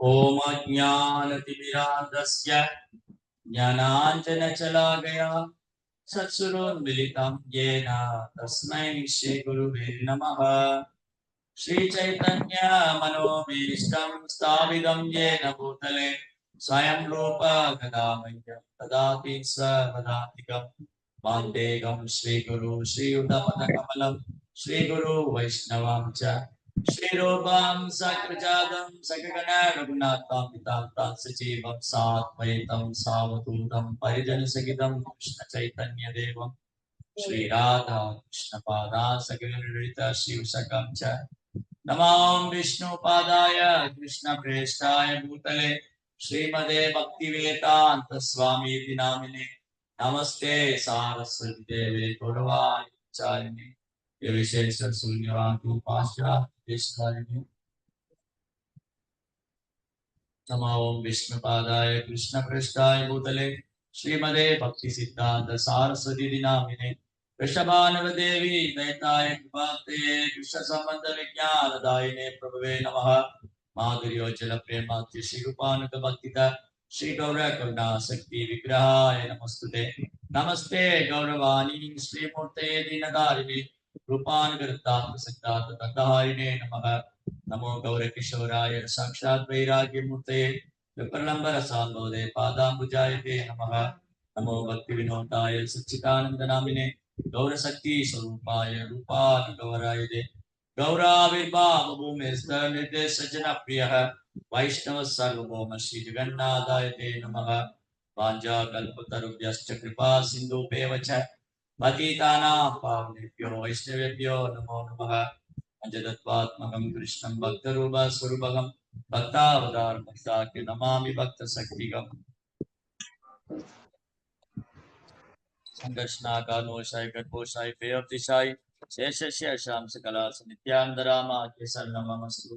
ओम अज्ञानतिमिरान्धस्य ज्ञानाञ्जनशलाकया चक्षुरुन्मीलितं येन तस्मै श्रीगुरुवे नमः। श्रीचैतन्य मनोभीष्टं स्थापितं येन भूतले स्वयं रूप गदामह्यं ददाति स्वपदान्तिकं मान्तेकं श्रीगुरु श्रीयुतपदकमलं श्रीगुरु वैष्णवं च श्रीरूपं सकृजातं सकगण रघुनाथान्वितां सजीवं साद्वैतं सावधूतं परिजनसहितं कृष्णचैतन्यदेवं श्रीराधा कृष्णपादा सकलललिता शिवसखं च नमो विष्णुपादाय कृष्णप्रेष्ठाय भूतले श्रीमदे भक्तिवेदान्त स्वामी नामिने नमस्ते सारस्वती देवे गौरवाचारिणे विशेष शून्यवादी पाश्चात्य नमो विष्णुपादाय कृष्णप्रेष्ठाय भूतले श्रीमदे भक्ति सिद्धांत सारस्वती नामिने वृषभानुदेवी दैताय कृपाते कृष्ण संबंध विज्ञान दायिने प्रभवे नमः माधुर्योज्जल प्रेमाति श्री रूपानुग भक्तिता श्री गौर करुणा शक्ति विग्रहाय नमस्तुते नमस्ते गौरवाणी श्रीमूर्ते दीनदारिणे रूपानुगतांत सिद्धांत तत्हारिणे नमः नमो गौरकिशोराय साक्षात् वैराग्यमूर्तये विप्रलम्बर साम्बोधे पादाम्बुजायते नमः नमो भक्ति विनोदाय सच्चिदानंद नामिने गौरशक्ति स्वरूपाय रूपानुगौराय दे गौराविर्भाव भूमिस्तर निर्देश जन प्रियः वैष्णव सर्वभौम श्री जगन्नाथाय ते नमः वाञ्छा कल्पतरुभ्यश्च कृपा सिन्धुभ्येव च पतितानां पावनेभ्यो वैष्णवेभ्यो नमो नमः पंचतत्वात्मकं कृष्णं भक्तरूप स्वरूपकं भक्तावतार भक्ताख्य नमामि भक्त शक्तिकम् संघर्षणाकारोषाय गणपोषाय पेयतिशाय शेषस्य शांस कला नित्यानंदरामाख्य शरणमस्तु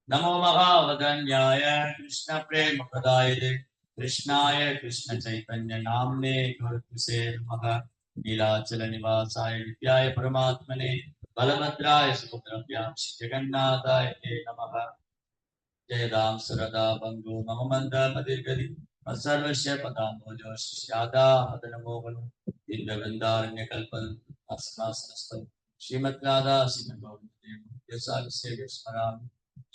नमो महावदन्याय कृष्ण प्रेम प्रदायते कृष्णाय कृष्ण चैतन्य नाम्ने गुरुसे नमः नीलाचल निवासाय नित्याय परमात्मने बलभद्राय सुभद्रभ्यां जगन्नाथाय ते नमः जयदां सुरदा बंधु मम मंद मदिर्गति सर्वस्य पदाम्बोजो श्यादा मदनमोहन दिव्यवृन्दारण्य कल्पन अस्मासनस्तं श्रीमद्राधा श्रीमद्गोविन्ददेव स्मरामि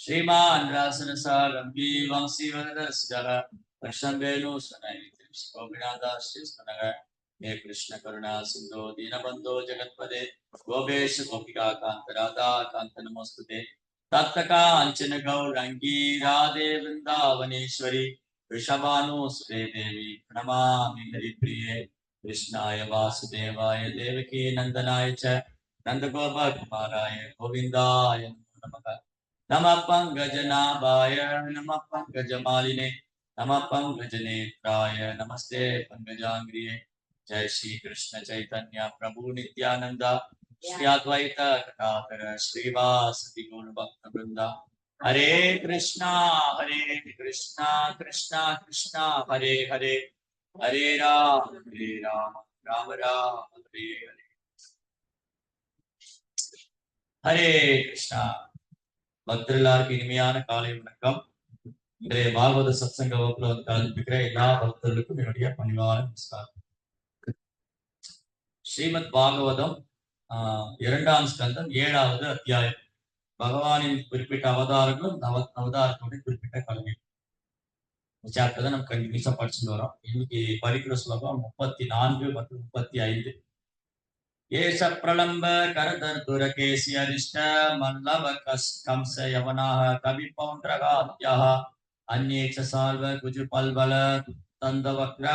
श्रीमान् रासनसारम्भी वंशीवरदस्यः प्रशम्बेनु सनैति गोपिनाथाश्रीस्मनः हे कृष्ण करुणा सिन्धो दीनबन्धो जगत्पदे गोपेश गोपिकान्त राधा कान्त नमोस्तुते तप्तकाञ्चन गौरंगी राधे वृंदावनेश्वरी वृषभानुसुते देवी प्रणमामि हरिप्रिये कृष्णाय वासुदेवाय देवकी नंदनाय च नंदगोपकुमाराय गोविन्दाय नमः नमः पंकजनाभाय नमः पंकजमालिने नमः पंकजनेत्राय नमस्ते पंकजांग्रिये जय श्री कृष्ण चैतन्य प्रभु नित्यानंद श्री अद्वैत कथाकर श्रीवासदि गौर भक्त वृंदा हरे कृष्णा कृष्णा कृष्णा हरे हरे हरे राम राम राम हरे हरे हरे कृष्णा பக்தர்களுக்கு இனிமையான காலை வணக்கம். இன்றைய பாகவத சத்சங்க வகுப்புல வந்து கலந்துக்கிற எல்லா பக்தர்களுக்கும் என்னுடைய பணிவான நமஸ்காரம். ஸ்ரீமத் பாகவதம் 2ஆம் ஸ்கந்தம் 7வது அத்தியாயம். பகவானின் குறிப்பிட்ட அவதாரங்களும் அவதாரத்தோட குறிப்பிட்ட கல்வி சாப்டர் தான் நம்ம கண்டினியூஸா படிச்சுட்டு வரோம். இன்னைக்கு படிக்கிற ஸ்லோகம் 34 மற்றும் 35. ஏஷ பிரலம்ப கரதர்துர கேசி அரிஷ்ட மல்லவ கம்ச யவனாக கவி பௌண்டரகாத்யாः अन्ये च साल्व कुजुपल्बल तन्दवक्र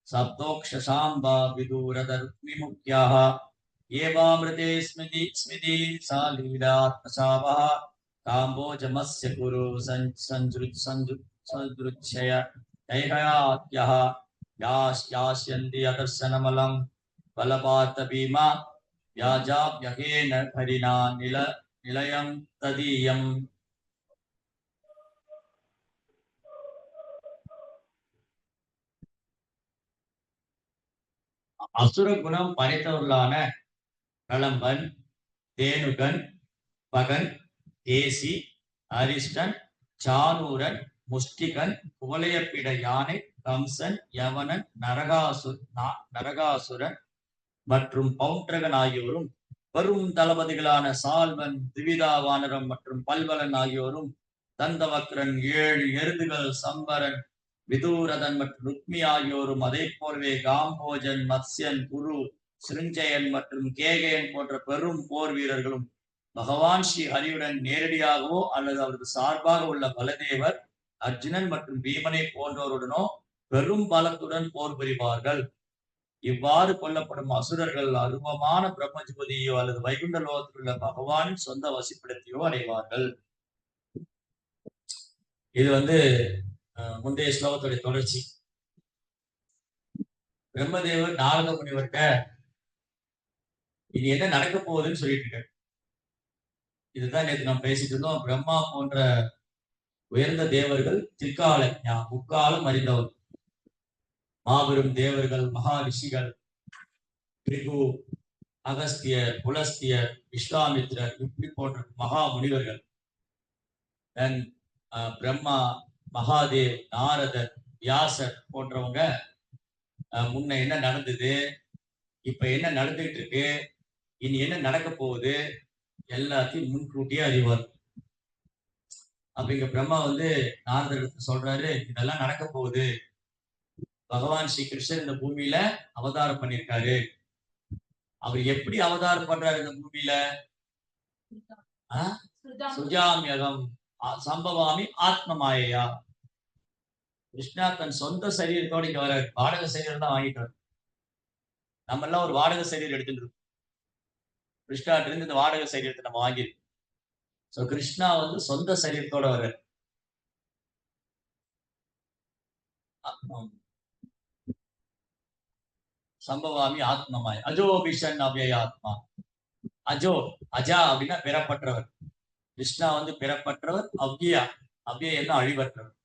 सप्तोक्षसाम्बा विदूरदरुक्मिमुख्याः एवामृते स्मिति स्मिति सा लीलात्मसावः काम्बोजमस्य कुरु सन्दृच्छय दैहयात्यः यास्यन्ति अदर्शनमलं बलपात भीमा व्याजाभ्यहेन हरिणा निलयं तदीयम्. அசுர குணம் படைத்தவர்களான கலம்பன், தேனுகன், பகன், தேசி, அரிஷ்டன், சானூரன், முஷ்டிகன், குவலயப்பிட யானை, கம்சன், யவனன், நரகாசுரன் மற்றும் பவுண்டரகன் ஆகியோரும், பெரும் தளபதிகளான சால்வன், திவிதா வானரம் மற்றும் பல்வலன் ஆகியோரும், தந்தவக்ரன், 7 எருதுகள், சம்பரன், விதூரதன் மற்றும் ருக்மி ஆகியோரும், அதே போலவே காம்போஜன், மத்ஸ்யன், குரு, சிருஞ்சயன் மற்றும் கேகயன் போன்ற பெரும் போர் வீரர்களும் பகவான் ஸ்ரீ ஹரியுடன் நேரடியாகவோ அல்லது அவருக்கு சார்பாக உள்ள பலதேவர், அர்ஜுனன் மற்றும் பீமனை போன்றோருடனோ பெரும் பலத்துடன் போர் புரிவார்கள். இவ்வாறு கொல்லப்படும் அசுரர்கள் அருவமான பிரம்மஜோதியோ அல்லது வைகுண்ட லோகத்தில் உள்ள பகவானின் சொந்த வசிப்பிடத்தையோ அடைவார்கள். இது முந்தைய ஸ்லோகத்துடைய தொடர்ச்சி. பிரம்மதேவர் நாரத முனிவர்கிட்ட இது என்ன நடக்க போகுதுன்னு சொல்லிட்டு இருக்காரு. இதுதான் நேற்று நாம் பேசிட்டு இருந்தோம். பிரம்மா போன்ற உயர்ந்த தேவர்கள் முக்காலம் அறிந்தவர், மாபெரும் தேவர்கள், மகா ரிஷிகள், பிரிகு, அகஸ்தியர், புலஸ்தியர், விஸ்வாமித்ரர் இப்படி போன்ற மகா முனிவர்கள், பிரம்மா, மகாதேவ், நாரதர், வியாசர் போன்றவங்க முன்ன என்ன நடந்தது, இப்ப என்ன நடந்துட்டு இருக்கு, இனி என்ன நடக்க போகுது எல்லாத்தையும் முன்கூட்டியே அறிவார். அப்ப இங்க பிரம்மா நாரதருக்கு சொல்றாரு, இதெல்லாம் நடக்க போகுது. பகவான் ஸ்ரீ கிருஷ்ணர் இந்த பூமியில அவதாரம் பண்ணியிருக்காரு. அவர் எப்படி அவதாரம் பண்றாரு இந்த பூமியில? சுஜாமியகம் சம்பவாமி ஆத்மமாயா. கிருஷ்ணா தன் சொந்த சரீரத்தோட இங்க வர வாடகை சரீரம் தான் வாங்கிட்டு வர. நம்ம எல்லாம் ஒரு வாடகை சரீரம் எடுத்துட்டு இருக்கோம். கிருஷ்ணாட்ட இருந்து இந்த வாடகை சரீரத்தை நம்ம வாங்கியிருக்கோம். சோ கிருஷ்ணா சொந்த சரீரத்தோட வர்ற. சம்பவாமி ஆத்மமாய் அஜோபிஷன் அவ்யய ஆத்மா. அஜா அப்படின்னா பெறப்பட்டவர். கிருஷ்ணா பிறப்பற்றவர். அவ்வியா அழிவற்றவர்.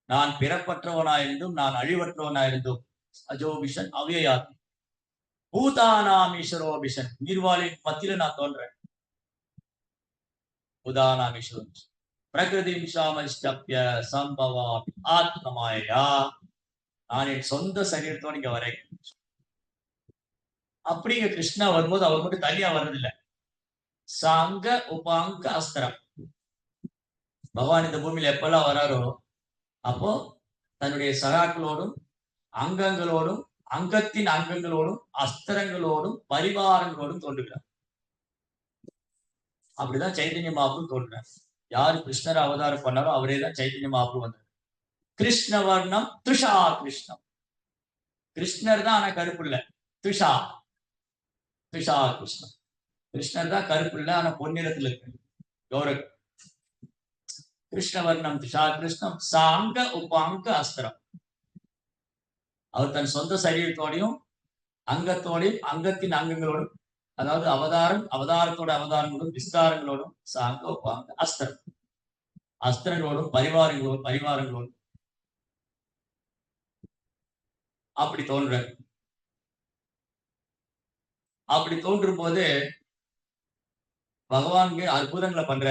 நான் பிறப்பற்றவனாயிருந்தும் நான் அழிவற்றவனாயிருந்தும் அஜோபிஷன் அவ்வியாத்மா. பூதானாம் ஈஸ்வரோபிஷன், நீர்வாழின் மத்தியில நான் தோன்றேன். பூதானாம் ஈஸ்வரோ பிரகிருதி சாமஷ்டப்ய சம்பவா ஆத்மமாயா. நான் என் சொந்த சரீரத்தோடு இங்க வரேன். அப்படிங்க கிருஷ்ணா வரும்போது அவர் மட்டும் தனியா வர்றதில்லை. சாங்க உபாங்க அஸ்திரம். பகவான் இந்த பூமியில எப்பெல்லாம் வராரோ அப்போ தன்னுடைய சகாக்களோடும் அங்கங்களோடும் அங்கத்தின் அங்கங்களோடும் அஸ்திரங்களோடும் பரிவாரங்களோடும் தோன்றுகிறார். அப்படிதான் சைத்தன்ய மகாபிரபு தோன்றார். யாரு கிருஷ்ணர் அவதாரம் பண்ணாரோ அவரே தான் சைத்தன்ய மகாபிரபு வந்தார். கிருஷ்ண வர்ணம் துஷா கிருஷ்ணம். கிருஷ்ணர் தான் ஆனா கருப்பு இல்ல, துஷா கிருஷ்ணம். கிருஷ்ணர் தான் கருப்பு இல்ல, ஆனா பொன்னிறத்துல இருக்கு. கௌரவ கிருஷ்ணவர்ணம் துஷா கிருஷ்ணம் சாங்க உபாங்க அஸ்திரம். அவர் தன் சொந்த சரீரத்தோடையும் அங்கத்தோடையும் அங்கத்தின் அங்கங்களோடும், அதாவது அவதாரத்தோட அவதாரங்களோடும் விஸ்தாரங்களோடும் சாங்க உபாங்க அஸ்திரம், அஸ்திரங்களோடும் பரிவாரங்களோடும் அப்படி தோன்ற. அப்படி தோன்றும் போது பகவானுக்கு அற்புதங்களை பண்ற.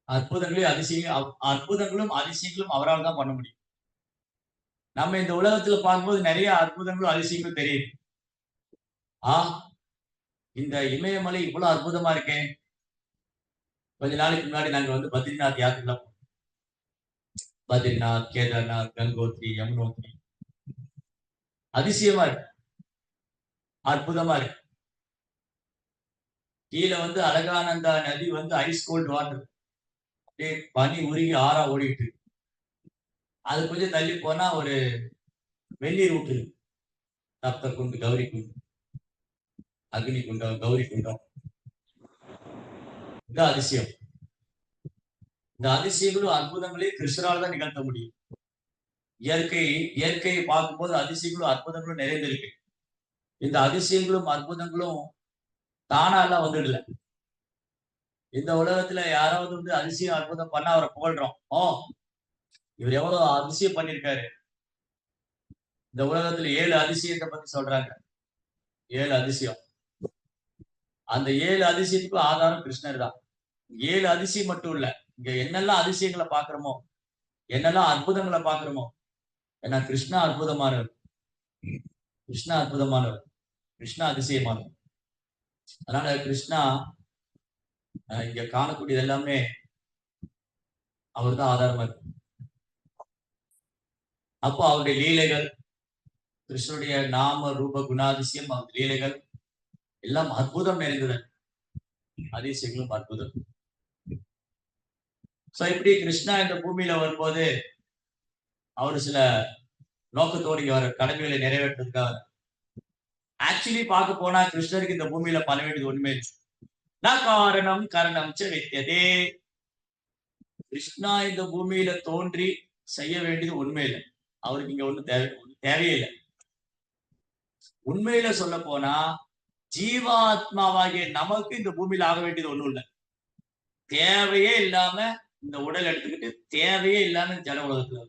அற்புதங்களும் அதிசயங்களும் அவரால் தான் பண்ண முடியும். நம்ம இந்த உலகத்துல பார்க்கும்போது நிறைய அற்புதங்களும் அதிசயங்களும் தெரியுது. இந்த இமயமலை இவ்வளவு அற்புதமா இருக்கேன். கொஞ்ச நாளைக்கு முன்னாடி நாங்க பத்ரிநாத் யாத்திரை, பத்ரிநாத், கேதார்நாத், கங்கோத்ரி, யமுனோத்ரி அதிசயமா இருக்கு, அற்புதமா இருக்கு. கீழே அலகானந்தா நதி ஐஸ் கோல்டு வாட்டர், அப்படியே பனி உருகி ஆறா ஓடிட்டு. அது கொஞ்சம் தள்ளி போனா ஒரு வெந்நீர் ஊற்று, சப்த குண்டு, கௌரி குண்டு, அக்னி குண்டம், கௌரி குண்டம். இந்த அதிசயம், இந்த அதிசயங்களும் அற்புதங்களையும் கிருஷ்ணரால் தான் நிகழ்த்த முடியும். இயற்கையை பார்க்கும்போது அதிசயங்களும் அற்புதங்களும் நிறைந்திருக்கு. இந்த அதிசயங்களும் அற்புதங்களும் தானா எல்லாம் வந்துடல. இந்த உலகத்துல யாராவது அதிசயம் அற்புதம் பண்ணா அவரை புகழ்றோம். இவர் எவ்வளவு அதிசயம் பண்ணிருக்காரு. இந்த உலகத்துல 7 அதிசயத்தை பத்தி சொல்றாங்க. 7 அதிசயம். அந்த 7 அதிசயத்துக்கும் ஆதாரம் கிருஷ்ணர் தான். 7 அதிசயம் மட்டும் இல்ல, இங்க என்னெல்லாம் அதிசயங்களை பாக்குறோமோ, என்னெல்லாம் அற்புதங்களை பாக்குறோமோ, ஏன்னா கிருஷ்ணா அற்புதமானவர், கிருஷ்ணா அற்புதமானவர், கிருஷ்ணா அதிசயமானவர். அதனால கிருஷ்ணா இங்க காணக்கூடியது எல்லாமே அவர் தான் ஆதாரமா இருக்கு. அப்போ அவருடைய லீலைகள், கிருஷ்ணனுடைய நாம ரூப குணாதிசயம், அவர் லீலைகள் எல்லாம் அற்புதம் நிறைந்தது, அதிசயங்களும் அற்புதம். சோ இப்படி கிருஷ்ணா இந்த பூமியில வரும்போது அவரு சில நோக்கத்தோடு இங்க வர கடமைகளை நிறைவேற்றுறதுக்காக. ஆக்சுவலி பார்க்க போனா கிருஷ்ணருக்கு இந்த பூமியில பண்ண வேண்டியது ஒண்ணுமே இல்லை. காரணம் கரணம் வித்தியதே. கிருஷ்ணா இந்த பூமியில தோன்றி செய்ய வேண்டியது உண்மை இல்லை. அவருக்கு இங்க ஒண்ணு தேவையே இல்லை. உண்மையில சொல்ல போனா ஜீவாத்மாவாகிய நமக்கு இந்த பூமியில ஆக வேண்டியது ஒண்ணும் இல்லை. தேவையே இல்லாம இந்த உடல் எடுத்துக்கிட்டு தேவையே இல்லாம ஜட உலகத்துல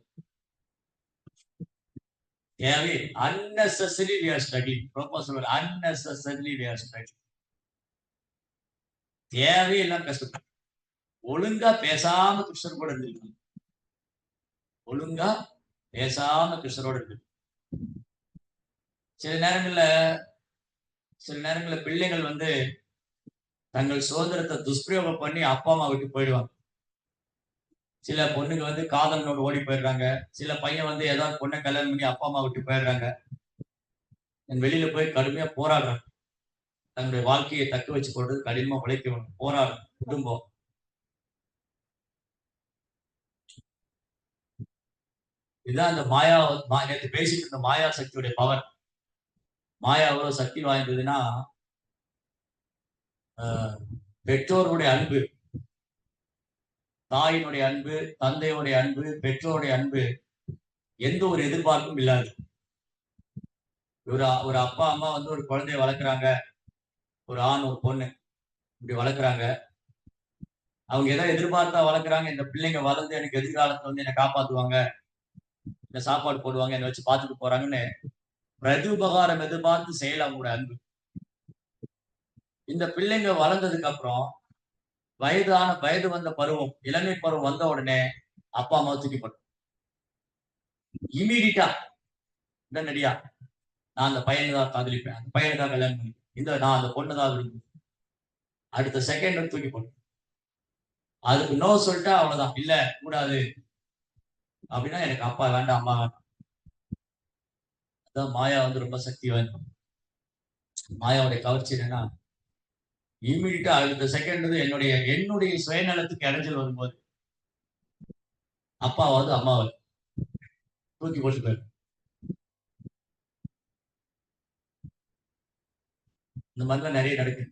தேவை unnecessarily we are struggling. Proposal unnecessarily we are struggling. தேவையே இல்லாம கஷ்டப்படும். ஒழுங்கா பேசாம கிருஷ்ணர் கூட இருந்திருக்கணும். ஒழுங்கா பேசாம கிருஷ்ணரோட இருக்கு. சில நேரங்கள்ல பிள்ளைகள் வந்து தங்கள் சுதந்திரத்தை துஷ்பிரயோகம் பண்ணி அப்பா அம்மா விட்டு போயிடுவாங்க. சில பொண்ணுங்க வந்து காதலனோடு ஓடி போயிடுறாங்க. சில பையன் வந்து ஏதாவது பொண்ணை கல்யாணம் பண்ணி அப்பா அம்மா விட்டு போயிடுறாங்க. வெளியில போய் கடுமையா போராடுறாங்க. தன்னுடைய வாழ்க்கையை தக்க வச்சு கொள்றது கடினமா உழைக்கணும், போராடும் குடும்பம். இதுதான் இந்த மாயா நேற்று பேசிட்டு இருந்த மாயா சக்தியுடைய பவர். மாயா எவ்வளவு சக்தி வாய்ந்ததுன்னா, பெற்றோருடைய அன்பு, தாயினுடைய அன்பு, தந்தையுடைய அன்பு, பெற்றோருடைய அன்பு எந்த ஒரு எதிர்பார்ப்பும் இல்லாது. ஒரு அப்பா அம்மா வந்து ஒரு குழந்தைய வளர்க்குறாங்க, ஒரு ஆண் ஒரு பொண்ணு இப்படி வளர்க்குறாங்க. அவங்க எதை எதிர்பார்த்தா வளர்க்குறாங்க, இந்த பிள்ளைங்க வளர்ந்து எனக்கு எதிர்காலத்துல வந்து என்னை காப்பாத்துவாங்க, இந்த சாப்பாடு போடுவாங்க, என்னை வச்சு பார்த்துட்டு போறாங்கன்னு பிரதி உபகாரம் எதிர்பார்த்து செயல் அவங்களோட அன்பு. இந்த பிள்ளைங்க வளர்ந்ததுக்கு அப்புறம் வயது வந்த பருவம், இளமை பருவம் வந்த உடனே அப்பா அம்மா தூக்கி போட்டு இமீடியட்டா உடனடியா நான் அந்த பையனை தான் காதலிப்பேன், அந்த பையனை தான் கல்யாணம் பண்ணிப்பேன், நான் அந்த பொண்ணு தான் விரும்புவேன். அடுத்த செகண்ட் தூக்கி போட்டு அதுக்கு நோ சொல்லிட்டா அவ்வளவுதான், இல்ல கூடாது அப்படின்னா எனக்கு அப்பா வேண்டாம் அம்மா வேண்டாம். அதான் மாயா வந்து ரொம்ப சக்தி வாய்ந்த. மாயாவுடைய கவர்ச்சி என்னன்னா, இமீடியட்டா அடுத்த செகண்ட் என்னுடைய சுயநலத்துக்கு இடைஞ்சல் வரும்போது அப்பாவது அம்மாவை தூக்கி போட்டு போயிரு. இந்த மாதிரிலாம் நிறைய நடக்குது.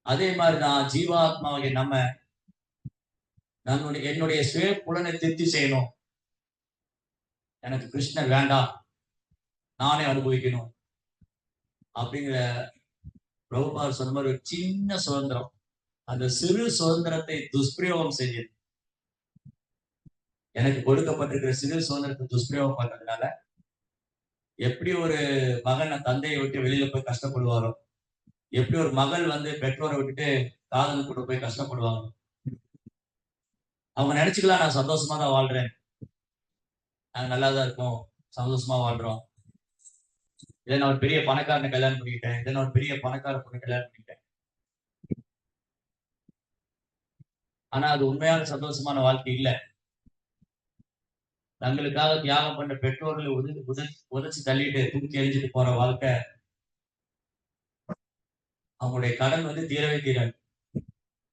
அதே மாதிரிதான் ஜீவாத்மாவை என்னுடைய சுய புலனை திருப்தி செய்யணும், எனக்கு கிருஷ்ணர் வேண்டாம், நானே அனுபவிக்கணும் அப்படிங்கிற பிரபுபாதர் சொன்ன மாதிரி ஒரு சின்ன சுதந்திரம், அந்த சிறு சுதந்திரத்தை துஷ்பிரயோகம் செய்யுது. எனக்கு கொடுக்கப்பட்டிருக்கிற சிறு சுதந்திரத்தை துஷ்பிரயோகம் பண்றதுனால எப்படி ஒரு மகன் தந்தையை விட்டு வெளியில போய் கஷ்டப்படுவாரோ, எப்படி ஒரு மகள் வந்து பெற்றோரை விட்டுட்டு காதல் கூட போய் கஷ்டப்படுவாங்க. அவங்க நினைச்சுக்கலாம் நான் சந்தோஷமா தான் வாழ்றேன், நாங்க நல்லாதான் இருக்கோம், சந்தோஷமா வாழ்றோம், இதை நான் ஒரு பெரிய பணக்காரனை கல்யாணம் பண்ணிக்கிட்டேன், இதை நான் ஒரு பெரிய பணக்கார பொண்ணு கல்யாணம் பண்ணிக்கிட்டேன். ஆனா அது உண்மையான சந்தோஷமான வாழ்க்கை இல்லை. தங்களுக்காக தியாகம் பண்ண பெற்றோர்களை உதச்சி தள்ளிட்டு தூக்கி எரிஞ்சிட்டு போற வாழ்க்கை. அவங்களுடைய கடன் வந்து தீரவே தீராது.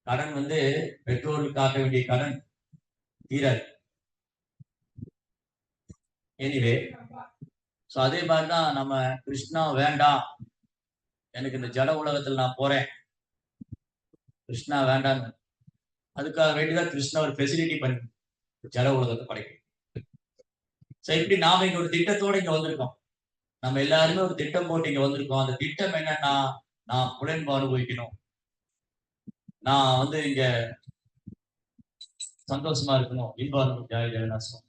கடன் வந்து பெற்றோர்களுக்கு காட்ட வேண்டிய கடன் தீராது. எனிவே சோ அதே மாதிரிதான் நம்ம கிருஷ்ணா வேண்டாம், எனக்கு இந்த ஜட உலகத்துல நான் போறேன், கிருஷ்ணா வேண்டாம், அதுக்காக வேண்டிதான் கிருஷ்ணா ஒரு ஃபெசிலிட்டி பண்ணி ஜட உலகத்தை படைக்கும். சோ இப்படி நாம இங்க ஒரு திட்டத்தோட இங்க வந்திருக்கோம். நம்ம எல்லாருமே ஒரு திட்டம் போட்டு இங்க வந்திருக்கோம். அந்த திட்டம் என்னன்னா, நான் புலன்பு அனுபவிக்கணும், நான் வந்து இங்க சந்தோஷமா இருக்கணும், இன்ப அனுபவிக்க ஜெகநாசம்,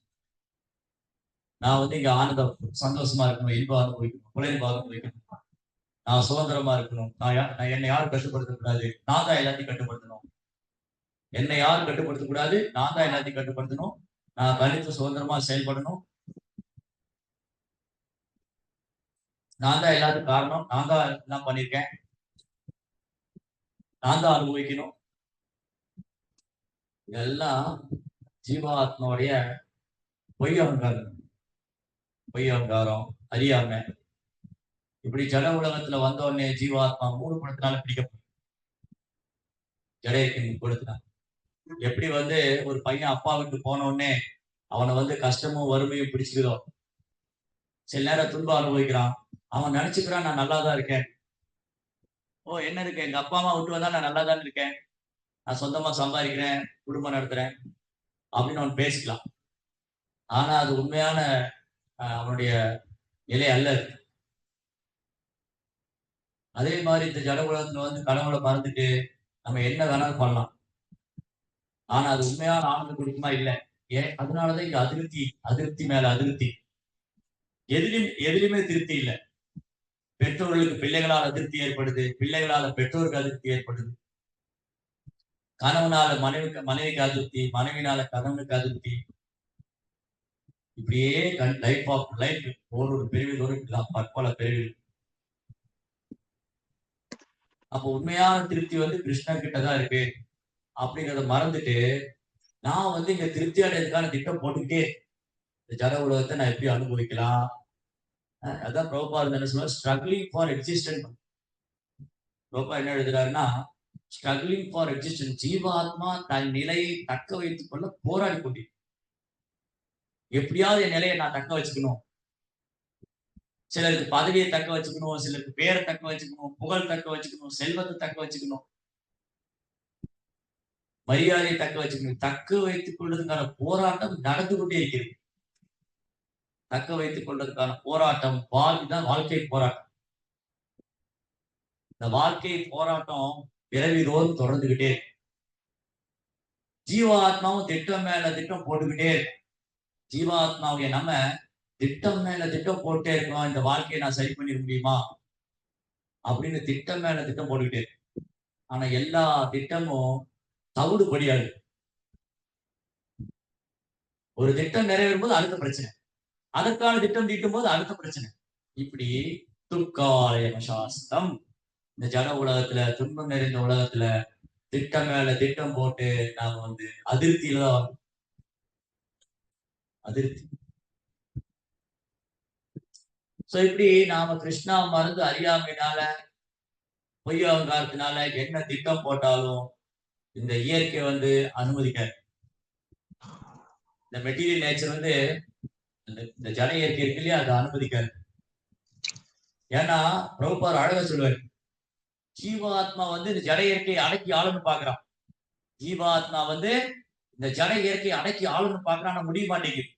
நான் வந்து இங்க ஆனந்தம் சந்தோஷமா இருக்கணும், இன்ப அனுபவிக்கணும், புலன்பு அனுபவிக்கணும், நான் சுதந்திரமா இருக்கணும், நான் என்னை யாரும் கட்டுப்படுத்த கூடாது, நான் தான் எல்லாத்தையும் கட்டுப்படுத்தணும். என்னை யாரும் கட்டுப்படுத்த கூடாது, நான் தான் எல்லாத்தையும் கட்டுப்படுத்தணும், நான் தனித்து சுதந்திரமா செயல்படணும், நான் தான் எல்லாத்துக்கும் காரணம், நான் தான் எல்லாம் பண்ணியிருக்கேன், நான் தான் அனுபவிக்கணும். இதெல்லாம் ஜீவாத்மாவுடைய பொய் அகங்காரம், பொய் அகங்காரம், அறியாமை. இப்படி ஜட உலகத்துல வந்த உடனே ஜீவாத்மா 3 குணத்தினால பிடிக்கப்படும். ஜட இயற்கை கொடுத்தான். எப்படி ஒரு பையன் அப்பா விட்டு போன உடனே அவனை கஷ்டமும் வறுமையும் பிடிச்சுக்கிறோ, சில நேரம் துன்பம் அனுபவிக்கிறான், அவன் நினைச்சுக்கிறான் நான் நல்லாதான் இருக்கேன். ஓ என்ன இருக்கு, எங்க அப்பா அம்மா விட்டு வந்தா நான் நல்லா தான் இருக்கேன், நான் சொந்தமா சம்பாதிக்கிறேன், குடும்பம் நடத்துறேன் அப்படின்னு அவன் பேசிக்கலாம். ஆனா அது உண்மையான அவனுடைய நிலை அல்ல. அதே மாதிரி இந்த ஜட உலகத்துல கடவுளை மறந்துட்டு நம்ம என்ன வேணாலும் பண்ணலாம். ஆனா அது உண்மையான ஆனந்தம் கொடுக்குமா இல்லை. ஏன்? அதனாலதான் இங்க அதிருப்தி, அதிருப்தி மேல அதிருப்தி. எதிலுமே திருப்தி இல்லை. பெற்றோர்களுக்கு பிள்ளைகளால் அதிருப்தி ஏற்படுது, பிள்ளைகளால பெற்றோருக்கு அதிருப்தி ஏற்படுது, கணவனால மனைவிக்கு அதிருப்தி, மனைவினால கணவனுக்கு அதிருப்தி. இப்படியே லைஃப் ஆஃப் லைஃப் ஒரு பிரிவில் ஒரு பற்பல பிரிவில். அப்போ உண்மையான திருப்தி கிருஷ்ணன் கிட்டதான் இருக்கு அப்படிங்கிறத மறந்துட்டு நான் இங்க திருப்தி அடைறதுக்கான திட்டம் போட்டுக்கிட்டே இந்த ஜட உலகத்தை நான் எப்படி அனுபவிக்கலாம். அதான் பிரபுபாத் என்ன சொல்லுவார், ஸ்ட்ரகிளிங் ஃபார் எக்ஸிஸ்டன்ஸ். பிரபுபா என்ன எழுதுறாருன்னா, ஸ்ட்ரகிளிங் ஃபார் எக்ஸிஸ்டன்ஸ். ஜீவாத்மா தன் நிலையை தக்க வைத்துக் கொள்ள போராடி கொண்டு, எப்படியாவது என் நிலையை நான் தக்க வச்சுக்கணும். சிலருக்கு பதவியை தக்க வச்சுக்கணும், சிலருக்கு பேரை தக்க வச்சுக்கணும், புகழ் தக்க வச்சுக்கணும், செல்வத்தை தக்க வச்சுக்கணும், மரியாதையை தக்க வச்சுக்கணும். தக்க வைத்துக் கொள்வதற்கான போராட்டம் நடந்து கொண்டே இருக்கிறது. தக்க வைத்துக் கொள்வதற்கான போராட்டம் தான் வாழ்க்கை போராட்டம். இந்த வாழ்க்கை போராட்டம் பிறவிதோறும் தொடர்ந்துகிட்டே. ஜீவாத்மாவும் திட்டம் மேல திட்டம் போட்டுக்கிட்டே. ஜீவாத்மாவுடைய நம்ம திட்டம் மேல திட்டம் போட்டே இருக்கோம். இந்த வாழ்க்கையை நான் சரி பண்ணிட முடியுமா அப்படின்னு திட்டம் மேல திட்டம் போட்டுக்கிட்டே. ஆனா எல்லா திட்டமும் தவிடுபடியாது. ஒரு திட்டம் நிறைவேறும் போது அடுத்த பிரச்சனை, அதற்கான திட்டம் தீட்டும் போது அடுத்த பிரச்சனை. இப்படி துக்காலய சாஸ்திரம். இந்த ஜட உலகத்துல, துன்பம் நிறைந்த உலகத்துல திட்டம் மேல திட்டம் போட்டு நாம அதிருப்தியில தான் அதிருப்தி. சோ இப்படி நாம கிருஷ்ணா மறந்து அறியாமையினால, பொய் அகங்காரத்தினால என்ன திட்டம் போட்டாலும் இந்த இயற்கை அனுமதிக்காது. இந்த மெட்டீரியல் நேச்சர் இந்த ஜட இயற்கை இருக்கு இல்லையா, அதை அனுமதிக்காது. ஏன்னா பிரபுபார் அழகா சொல்லுவாரு, ஜீவாத்மா இந்த ஜட இயற்கையை அடக்கி ஆளுன்னு பாக்குறான். ஜீவாத்மா இந்த ஜட இயற்கையை அடக்கி ஆளுன்னு பாக்குறான், முடிய மாட்டேங்குது.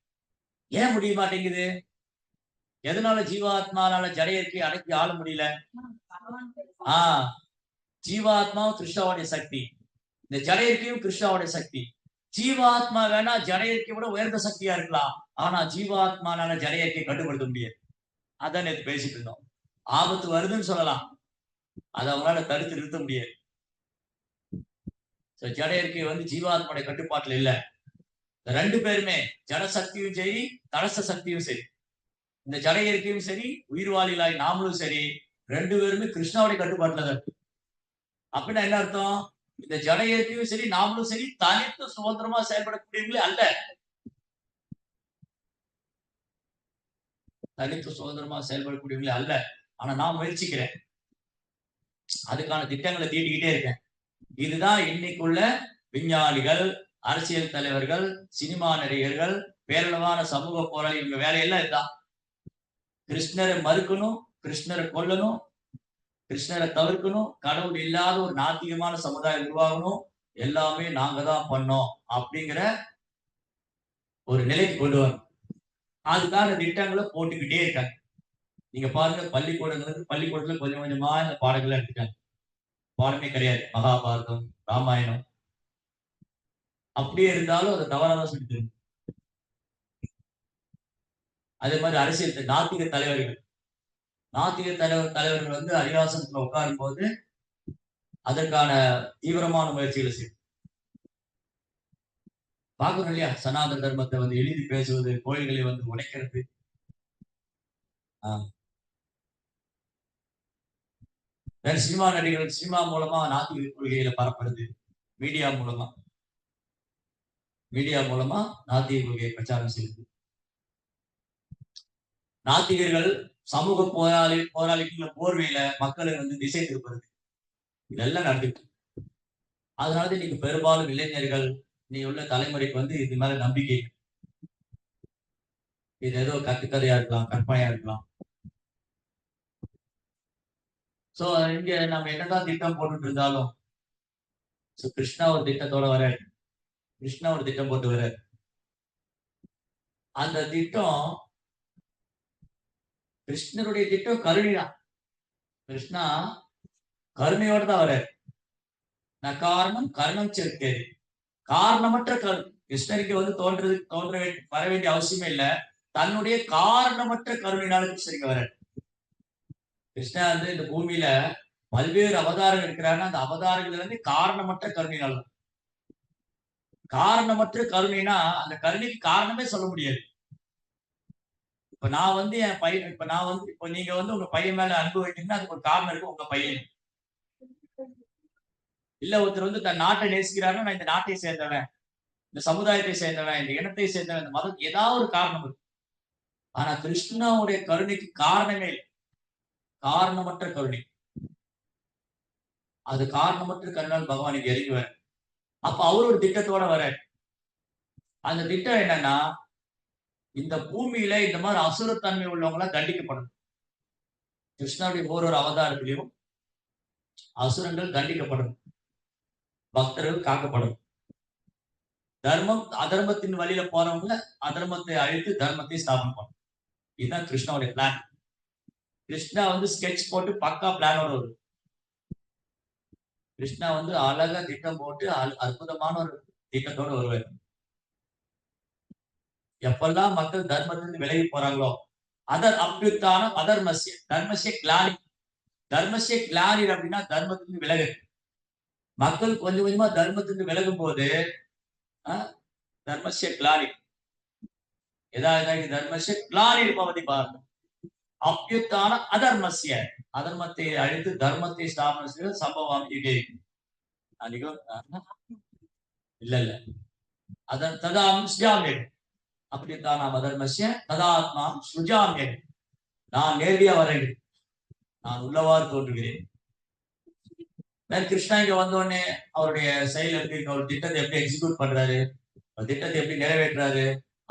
ஏன் முடிய மாட்டேங்குது? எதனால ஜீவாத்மானால ஜட இயற்கையை அடக்கி ஆள முடியல? ஜீவாத்மாவும் கிருஷ்ணாவுடைய சக்தி, இந்த ஜட இயற்கையும் கிருஷ்ணாவுடைய சக்தி. ஜீவாத்மா வேணா ஜட இயற்கையை விட உயர்ந்த சக்தியா இருக்கலாம், ஆனா ஜீவாத்மானால ஜட இயற்கையை கட்டுப்படுத்த முடியாது. அதான் நேற்று பேசிட்டு இருந்தோம். ஆபத்து வருதுன்னு சொல்லலாம், அதை அவங்களால தடுத்து நிறுத்த முடியாது. ஜட இயற்கை ஜீவாத்மாவுடைய கட்டுப்பாட்டுல இல்ல. ரெண்டு பேருமே, ஜட சக்தியும் சரி, தடச சக்தியும் சரி, இந்த ஜட இயற்கையும் சரி, உயிர்வாளிகளாய் நாமளும் சரி, ரெண்டு பேருமே கிருஷ்ணாவுடைய கட்டுப்பாட்டுல தான் இருக்கு. அப்படின்னா என்ன அர்த்தம்? இந்த ஜட இயற்கையும் சரி, நாமளும் சரி தனித்து சுதந்திரமா செயல்படக்கூடியவங்களே அல்ல. தனித்து சுதந்திரமா செயல்படக்கூடியவங்களே அல்ல. ஆனா நான் முயற்சிக்கிறேன், அதுக்கான திட்டங்களை தீட்டிக்கிட்டே இருக்கேன். இதுதான் இன்னைக்குள்ள விஞ்ஞானிகள், அரசியல் தலைவர்கள், சினிமா நடிகர்கள், பேரளவான சமூக போராளி, இவங்க வேலையெல்லாம் இதுதான். கிருஷ்ணரை மறுக்கணும், கிருஷ்ணரை கொல்லணும், கிருஷ்ணரை தவிர்க்கணும், கடவுள் இல்லாத ஒரு நாத்திகமான சமுதாயம் உருவாகணும், எல்லாமே நாங்க தான் பண்ணோம் அப்படிங்கிற ஒரு நிலைக்கு கொண்டு வரணும். அதுக்கான திட்டங்களை போட்டுக்கிட்டே இருக்காங்க. நீங்க பாருங்க, பள்ளிக்கூடத்துல கொஞ்சம் கொஞ்சமா இந்த பாடங்களை எடுத்துட்டாங்க. பாடமே கிடையாது. மகாபாரதம், ராமாயணம் அப்படியே இருந்தாலும் அதை தவறாதான் சொல்லி தரும். அதே மாதிரி அரசியல் நாத்திக தலைவர்கள், தலைவர்கள் அரியாசனத்துல உட்காரும் போது அதற்கான தீவிரமான முயற்சிகளை செய்யும். பாக்குறோம் இல்லையா? சனாதன தர்மத்தை வந்து எழுதி பேசுவது, கோயில்களை வந்து உடைக்கிறது. வேற சினிமா நடிகர்கள் சினிமா மூலமா நாத்திக கொள்கைகளை பரப்புறது, மீடியா மூலமா மீடியா மூலமா நாத்திக கொள்கையை பிரச்சாரம் செய்யுது. நாத்திகர்கள் சமூக போராளிகள் போர்வையில மக்களை வந்து திசை திருப்புறது, இதெல்லாம் நடந்துட்டு. அதனால இன்னைக்கு பெரும்பாலும் இளைஞர்கள், நீ உள்ள தலைமுறைக்கு வந்து இது மேல நம்பிக்கை. இது ஏதோ கட்டுக்கதையா இருக்கலாம், கற்பனையா இருக்கலாம். சோ இங்க நம்ம என்னதான் திட்டம் போட்டுட்டு இருந்தாலும், கிருஷ்ணா ஒரு திட்டத்தோட வர, கிருஷ்ணா ஒரு திட்டம் போட்டு வர, அந்த திட்டம் கிருஷ்ணருடைய திட்டம் கருணைதான். கிருஷ்ணா கருணையோட தான் வர. நான் காரணம் கர்ணம் சேர்த்தேன். காரணமற்ற கிருஷ்ணருக்கு வந்து தோன்ற வர வேண்டிய அவசியமே இல்லை. தன்னுடைய காரணமற்ற கருணையினால கிருஷ்ணருக்கு வர. கிருஷ்ணா வந்து இந்த பூமியில பல்வேறு அவதாரம் இருக்கிறாருன்னா அந்த அவதாரங்கள் வந்து காரணமற்ற கருணையினால. காரணமற்ற கருணைனா அந்த கருணைக்கு காரணமே சொல்ல முடியாது. இப்ப நான் வந்து என் பையன், இப்ப நான் வந்து இப்ப நீங்க வந்து உங்க பையன் மேல அன்பு வைக்கணும்னா அதுக்கு ஒரு காரணம் இருக்கும். உங்க பையன் இல்ல, ஒருத்தர் வந்து தன் நாட்டை நேசிக்கிறாருன்னா, நான் இந்த நாட்டை சேர்ந்தவன், இந்த சமுதாயத்தை சேர்ந்தவன், இந்த இனத்தை சேர்ந்தவன், இந்த மதம், ஏதாவது ஒரு காரணம் இருக்கு. ஆனா கிருஷ்ணாவுடைய கருணைக்கு காரணமே இல்லை. காரணமற்ற கருணை. அது காரணமற்ற கருணால் பகவான் இங்க இறங்குவார். அப்ப அவர் ஒரு திட்டத்தோட வர. அந்த திட்டம் என்னன்னா, இந்த பூமியில இந்த மாதிரி அசுரத்தன்மை உள்ளவங்கள தண்டிக்கப்படணும். கிருஷ்ணாவுடைய ஒரு அவதாரத்திலையும் அசுரங்கள் தண்டிக்கப்படணும், பக்தர்கள் காக்கப்படணும். தர்மம் அதர்மத்தின் வழியில போறவங்க அதர்மத்தை அழித்து தர்மத்தை ஸ்தாபனம் பண்ணணும். இதுதான் கிருஷ்ணாவுடைய பிளான். கிருஷ்ணா வந்து ஸ்கெட்ச் போட்டு பக்கா பிளானோட வரும். கிருஷ்ணா வந்து அழகா திட்டம் போட்டு அற்புதமான ஒரு திட்டத்தோட வருவார். எப்பெல்லாம் மக்கள் தர்மத்திலிருந்து விலகி போறாங்களோ, அதர் அபியுத்தான அதர்மசிய தர்மசிய கிளானி. தர்மசிய கிளானி அப்படின்னா தர்மத்திலிருந்து விலகு. மக்கள் கொஞ்சம் கொஞ்சமா தர்மத்திலிருந்து விலகும் போது தர்மசிய கிளானி ஏதாவது தர்மசிய கிளானி பவதி பாருங்க. அபியுத்தான அதர்மசிய அதர்மத்தை அழித்து தர்மத்தை ஸ்தாபன செய்த சம்பவம் இது. இல்ல இல்ல அதன் ததாம் ஸ்யாமே அப்படித்தான் நாம் அதர்மசிய ததாத்மா சுஜாமே. நான் நேரடியா வரேன், நான் உள்ளவாறு தோன்றுகிறேன். கிருஷ்ணா இங்க வந்த உடனே அவருடைய செயல் எப்படி இருக்கு, அவர் திட்டத்தை எப்படி எக்ஸிக்யூட் பண்றாரு, திட்டத்தை எப்படி நிறைவேற்றாரு,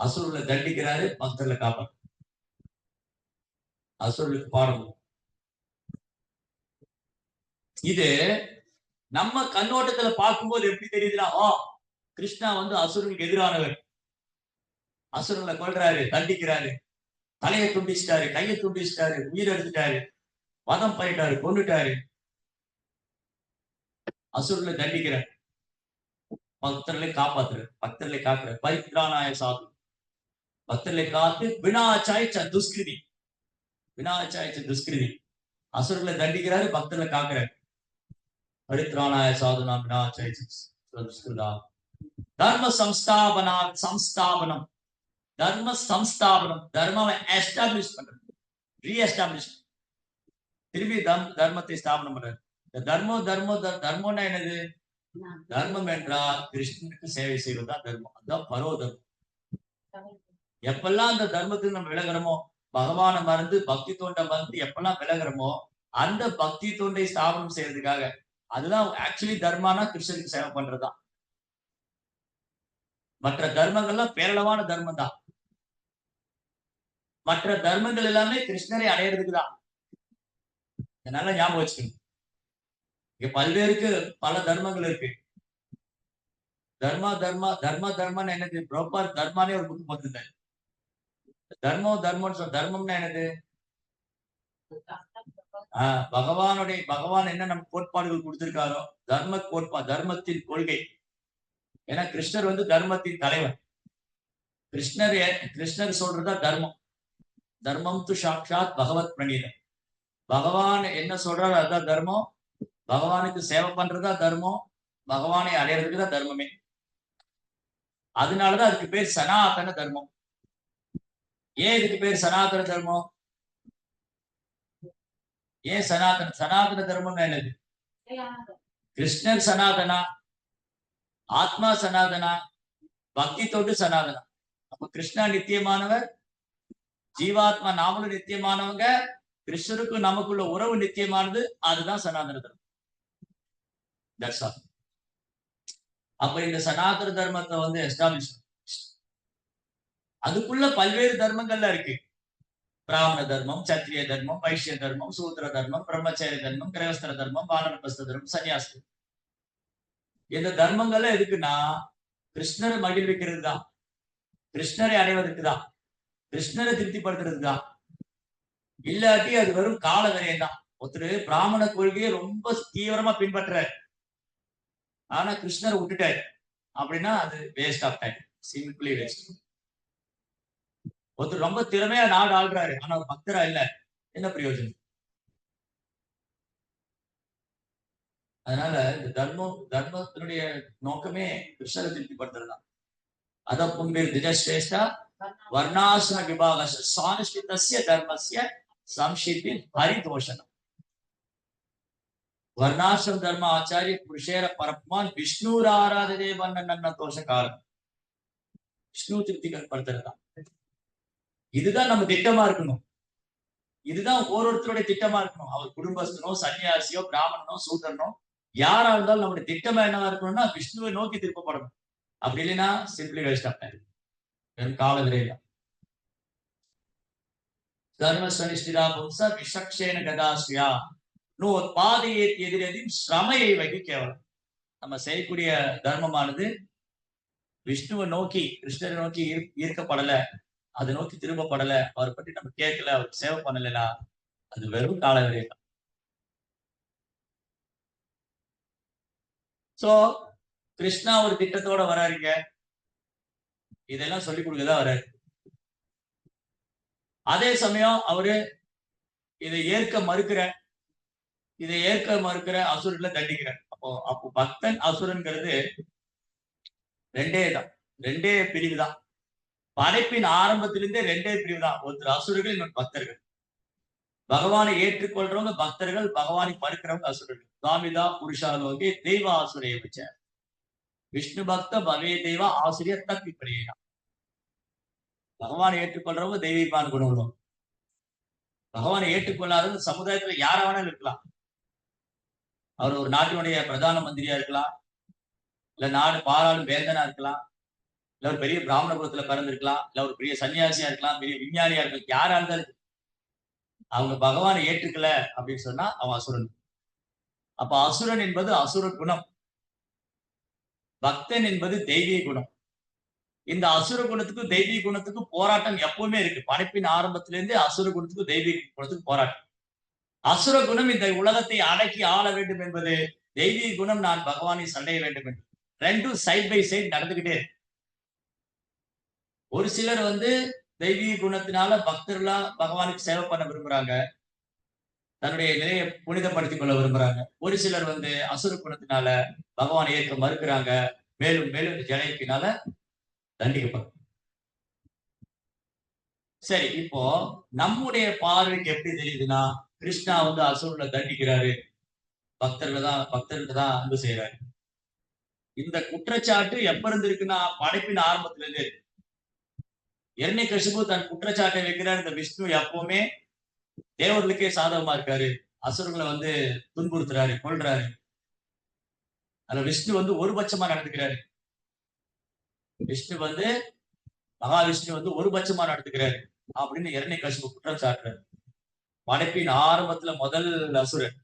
அசுரர்களை தண்டிக்கிறாரு, பக்தர்களை காப்பாற்று. அசுரர்களுக்கு பாடம். இது நம்ம கண்ணோட்டத்துல பார்க்கும்போது எப்படி தெரியுதுன்னா, கிருஷ்ணா வந்து அசுரர்களுக்கு எதிரானவர், அசுரங்களை கொள்றாரு, தண்டிக்கிறாரு, தலையை துண்டிச்சிட்டாரு, கையை துண்டிச்சிட்டாரு, உயிர் எடுத்துட்டாரு, வதம் பண்ணிட்டாரு, கொண்டுட்டாரு, அசுரர்களை தண்டிக்கிறார், பக்தர்களை காப்பாத்துறாரு, பக்தர்களை காக்குறாரு. பரித்ராணாய சாது, பக்தர்களை காத்து வினாச்சாய்ச்ச துஷ்கிருதி, வினாச்சாய்ச்ச துஷ்கிருதி. அசுரர்களை தண்டிக்கிறாரு, பக்தர்களை காக்குறாரு. பரித்ராணாய சாதுனா வினாச்சாய்ச்ச துஷ்கிருதா. தர்ம சம்ஸ்தாபனா சம்ஸ்தாபனம், தர்ம சம்ஸ்தாபனம், தர்மாவை எஸ்டாப்ளிஷ் பண்றது, ரீஎஸ்டாப்ளிஷ், திரும்பி தர்மத்தை ஸ்தாபனம் பண்றது. தர்மம்னா என்னது? தர்மம் என்றால் கிருஷ்ணனுக்கு சேவை செய்வதுதான் தர்மம். அதுதான் பரோ தர்மம். எப்பெல்லாம் அந்த தர்மத்துக்கு நம்ம விலகிறோமோ, பகவானை மறந்து பக்தி தொண்டை மறந்து எப்பெல்லாம் விலகிறோமோ, அந்த பக்தி தொண்டை ஸ்தாபனம் செய்யறதுக்காக, அதுதான் ஆக்சுவலி தர்மானா கிருஷ்ணனுக்கு சேவை பண்றதுதான். மற்ற தர்மங்கள்லாம் பேரளவான தர்மம் தான். மற்ற தர்மங்கள் எல்லாமே கிருஷ்ணரை அடையிறதுக்கு தான். இதனால ஞாபகம் வச்சுக்கணும். இங்க பல்வேறுக்கு பல தர்மங்கள் இருக்கு. தர்மன்னு என்னது? ப்ராப்பர் தர்மானே ஒரு புக்கு போட்டிருந்தாரு. தர்மம்னா என்னது? பகவான் என்ன நம்ம கோட்பாடுகள் கொடுத்திருக்காரோ, தர்மத்தின் கொள்கை. ஏன்னா கிருஷ்ணர் வந்து தர்மத்தின் தலைவர். கிருஷ்ணர் சொல்றதா தர்மம். தர்மம் து சாட்சாத் பகவத் பிரணீதம். பகவான் என்ன சொல்றாரு அதுதான் தர்மம். பகவானுக்கு சேவை பண்றதா தர்மம். பகவானை அடையிறதுக்கு தான் தர்மமே. அதனாலதான் அதுக்கு பேர் சனாதன தர்மம். ஏன் இதுக்கு பேர் சனாதன தர்மம்? ஏன் சனாதன தர்மம் என்னது? கிருஷ்ணர் சனாதனா, ஆத்மா சனாதனா, பக்தி தொண்டு சனாதனா. அப்ப கிருஷ்ணா நித்தியமானவர், ஜீவாத்மா நாமளும் நித்தியமானவங்க, கிருஷ்ணருக்கும் நமக்குள்ள உறவு நித்தியமானது. அதுதான் சனாதன தர்மம். அப்ப இந்த சனாதன தர்மத்தை வந்து எஸ்டாப்ளிஷ், அதுக்குள்ள பல்வேறு தர்மங்கள்ல இருக்கு. பிராமண தர்மம், சத்திரிய தர்மம், வைஷ்ய தர்மம், சூத்திர தர்மம், பிரம்மச்சரிய தர்மம், கிரகஸ்தர தர்மம், வானரபஸ்த தர்மம், சன்னியாசி. இந்த தர்மங்கள்ல எதுக்குன்னா கிருஷ்ணரை மகிழ்விக்கிறது தான், கிருஷ்ணரை அடைவதற்கு தான், கிருஷ்ணரை திருப்திப்படுத்துறதுக்கு தான். இல்லாட்டி அது வெறும் கால விரயம் தான். ஒருத்தர் பிராமண கொள்கையை ரொம்ப தீவிரமா பின்பற்றாரு, ஆனா கிருஷ்ணரை விட்டுட்டாரு அப்படின்னா அது waste of time, simply waste. ஒருத்தர் ரொம்ப திறமையா நாடு ஆள்றாரு, ஆனா ஒரு பக்தரா இல்ல, என்ன பிரயோஜனம்? அதனால இந்த தர்மத்தினுடைய நோக்கமே கிருஷ்ணரை திருப்திப்படுத்துறது தான். அத புண்பேர் திஜஸ்ரேஷ்டா வர்ணாசிரம விபாக சானுஷ்டிதஸ்ய தர்மஸ்ய சம்ஷித்தி ஹரிதோஷனம். வர்ணாசிரம தர்ம ஆச்சாரிய புருஷேர பரப்மான் விஷ்ணு ஆராததே வண்ண தோஷக்காரன். விஷ்ணு திருப்திப்படுத்துறது தான். இதுதான் நம்ம திட்டமா இருக்கணும். இதுதான் ஒவ்வொருத்தருடைய திட்டமா இருக்கணும். அவர் குடும்பஸ்தனோ, சன்னியாசியோ, பிராமணனோ, சூதரனோ, யாரா இருந்தாலும் நம்முடைய திட்டமா என்னவா இருக்கணும்னா விஷ்ணுவை நோக்கி திருப்பப்படணும். அப்படி இல்லைன்னா சிம்பிளி வேஸ்ட் ஆஃப் டைம், வெறும் கால விரைவில். தர்மஸ்வனிஷ்டிதா பும்ச விஷக்ஷேன கதாஸ்யா நோத்பாதையே எதிரெதின் ஸ்ரமையை வகி கேவலம். நம்ம செய்யக்கூடிய தர்மமானது விஷ்ணுவை நோக்கி, கிருஷ்ணரை நோக்கி ஈர்க்கப்படல, அதை நோக்கி திரும்பப்படல, அவரை பற்றி நம்ம கேட்கல, அவருக்கு சேவை பண்ணலைன்னா அது வெறும் கால விரைவில். சோ கிருஷ்ணா ஒரு திட்டத்தோட வராருங்க, இதெல்லாம் சொல்லிக் கொடுக்கதா வராரு. அதே சமயம் அவரு இதை ஏற்க மறுக்கிற அசுரர்களை தண்டிக்கிறார். அப்போ பக்தன் அசுரன்கிறது ரெண்டே தான், ரெண்டே பிரிவு தான். படைப்பின் ஆரம்பத்திலிருந்தே ரெண்டே பிரிவு தான், ஒருத்தர் அசுரர்கள், இன்னொரு பக்தர்கள். பகவானை ஏற்றுக்கொள்றவங்க பக்தர்கள், பகவானை மறுக்கிறவங்க அசுரர்கள். சுவாமிதா புருஷாலோகே தெய்வ ஆசுரைய வச்ச விஷ்ணு பக்த பவே தெய்வ ஆசிரியர் தப்பி பிரியா. பகவானை ஏற்றுக்கொள்றவங்க தெய்வீபான குணம் உள்ளவங்க. பகவானை ஏற்றுக்கொள்ளாதவங்க சமுதாயத்துல யாரா வேணாலும் இருக்கலாம். அவர் ஒரு நாட்டினுடைய பிரதான மந்திரியா இருக்கலாம், இல்ல நாடு பாராளும் வேந்தனா இருக்கலாம், இல்ல ஒரு பெரிய பிராமண குலத்துல பிறந்திருக்கலாம், இல்ல ஒரு பெரிய சன்னியாசியா இருக்கலாம், பெரிய விஞ்ஞானியா இருக்கலாம், யாரா இருந்தாலும் அவங்க பகவானை ஏற்றுக்கல அப்படின்னு சொன்னா அவன் அசுரன். அப்ப அசுரன் என்பது அசுர குணம், பக்தன் என்பது தெய்வீக குணம். இந்த அசுர குணத்துக்கும் தெய்வீக குணத்துக்கும் போராட்டம் எப்பவுமே இருக்கு. படைப்பின் ஆரம்பத்திலிருந்து அசுர குணத்துக்கும் தெய்வீக குணத்துக்கும் போராட்டம். அசுர குணம் இந்த உலகத்தை அடக்கி ஆள வேண்டும் என்பது, தெய்வீக குணம் நான் பகவானை சண்டைய வேண்டும் என்று. ரெண்டும் சைட் பை சைட் நடந்துகிட்டே இருக்கு. ஒரு சிலர் வந்து தெய்வீக குணத்தினால பக்தர்களா பகவானுக்கு சேவை பண்ண விரும்புறாங்க, தன்னுடைய நிலையை புனிதப்படுத்திக் கொள்ள விரும்புறாங்க. ஒரு சிலர் வந்து அசுர குணத்தினால பகவானை ஏற்க மறுக்கிறாங்க, மேலும் மேலும் ஜனக்கினால தண்டிக்கப்படும். சரி, இப்போ நம்முடைய பார்வைக்கு எப்படி தெரியுதுன்னா, கிருஷ்ணா வந்து அசுரனை தண்டிக்கிறாரு, பக்தர்கள் தான் அன்பு செய்யறாரு. இந்த குற்றச்சாட்டு எப்ப இருந்து இருக்குன்னா படைப்பின் ஆரம்பத்துல இருந்து. இரண்யகசிபு தன் குற்றச்சாட்டை வைக்கிறார், இந்த விஷ்ணு எப்பவுமே தேவர்களுக்கே சாதகமா இருக்காரு, அசுரங்களை வந்து துன்புறுத்துறாரு, கொள்றாரு. அதுல விஷ்ணு வந்து ஒரு பட்சமா நடந்துக்கிறாரு. விஷ்ணு வந்து மகாவிஷ்ணு வந்து ஒரு பட்சமா நடத்துக்கிறாரு அப்படின்னு இரண்யகசிபு குற்றம் சாட்டுறாரு. படைப்பின் ஆரம்பத்துல முதல் அசுரன்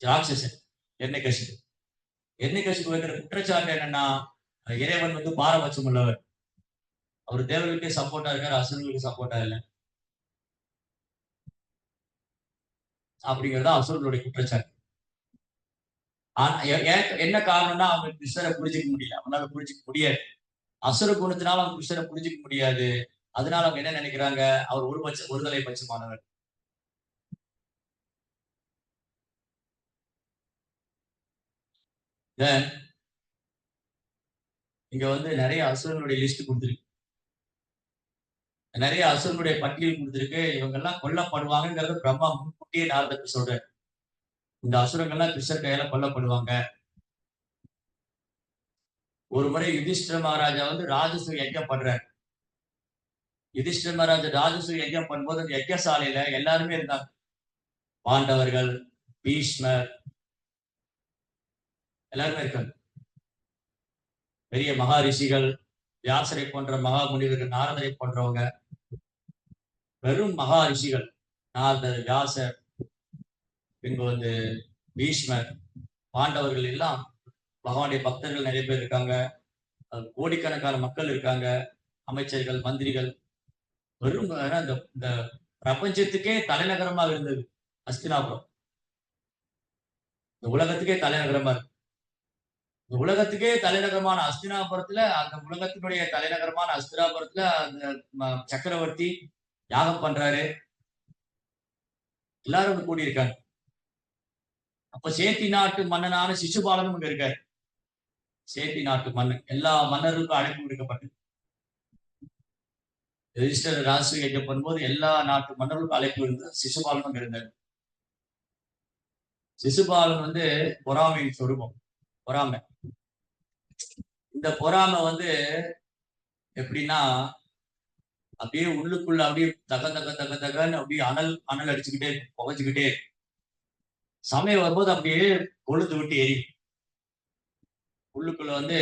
ராட்சசன் இரண்யகசிபு. இரண்யகசிபு வைக்கிற குற்றச்சாட்டு என்னன்னா, இறைவன் வந்து பாரபட்சம் உள்ளவர், அவர் தேவர்களுக்கே சப்போர்ட்டா இருக்காரு, அசுரர்களுக்கு சப்போர்ட்டா இல்லை அப்படிங்கறத அசுரர்களுடைய குற்றச்சாட்டு. ஆனா என்ன காரணம்னா அவங்க கிருஷ்ணரை புரிஞ்சுக்க முடியல, அவனால புரிஞ்சுக்க முடியாது. அசுர குணத்தினால அவங்க கிருஷ்ணரை புரிஞ்சுக்க முடியாது. அதனால அவங்க என்ன நினைக்கிறாங்க, அவர் ஒருதலை பட்சமானவர். இங்க வந்து நிறைய அசுரனுடைய லிஸ்ட் கொடுத்துருக்கு, நிறைய அசுரனுடைய பட்டியல் கொடுத்துருக்கு. இவங்க எல்லாம் கொல்லப்படுவாங்கிறத பிரம்மா முன்கூட்டியே நாரதருக்கு சொல்றாரு. இந்த அசுரங்கள்லாம் கிருஷ்ணர் கையால கொல்லப்படுவாங்க. ஒரு முறை யுதிஷ்டிர மகாராஜா வந்து ராஜசூய யஜ்ஞம் பண்றாரு. யுதிஷ்டிர மகாராஜா ராஜசூய யஜ்ஞம் பண்ணும்போது அந்த யஜ்ஞசாலையில எல்லாருமே இருந்தாங்க. பாண்டவர்கள், பீஷ்மர், எல்லாருமே இருக்காங்க. பெரிய மகா ரிஷிகள், வியாசரை போன்ற மகா முனிவர்கள், நாரதரை போன்றவங்க, வெறும் மகா ரிஷிகள், நாரதர், வியாசர், பின்பு வந்து பீஷ்மர், பாண்டவர்கள் எல்லாம் பகவானுடைய பக்தர்கள் நிறைய பேர் இருக்காங்க. கோடிக்கணக்கான மக்கள் இருக்காங்க, அமைச்சர்கள், மந்திரிகள். வெறும் இந்த இந்த பிரபஞ்சத்துக்கே தலைநகரமாக இருந்தது அஸ்தினாபுரம். இந்த உலகத்துக்கே தலைநகரமா இருக்கு. இந்த உலகத்துக்கே தலைநகரமான அஸ்தினாபுரத்துல, அந்த உலகத்தினுடைய தலைநகரமான அஸ்தினாபுரத்துல அந்த சக்கரவர்த்தி யாகம் பண்றாரு. எல்லாரும் வந்து கூடியிருக்காங்க. அப்ப சேத்தி நாட்டு மன்னனான சிசுபாலனும் இங்க இருக்காரு. சேத்தி நாட்டு மன்னன் எல்லா மன்னருக்கும் அழைப்பு விடுக்கப்பட்டு ரிஜிஸ்டர் ராசி யஜ்ஞம் பண்ணும்போது எல்லா நாட்டு மன்னர்களுக்கும் அழைப்பு இருந்தது. சிசுபாலனும் இருந்தார். சிசுபாலன் வந்து பொறாமையின் சொரூபம். பொறாமை. இந்த பொறாமை வந்து எப்படின்னா, அப்படியே உள்ளுக்குள்ள அப்படியே தக தக தக தகன்னு அப்படியே அனல் அனல் அடிச்சுக்கிட்டே புகைச்சுக்கிட்டே சமயம் வரும்போது அப்படியே கொழுந்து விட்டு எரியும். உள்ளுக்குள்ள வந்து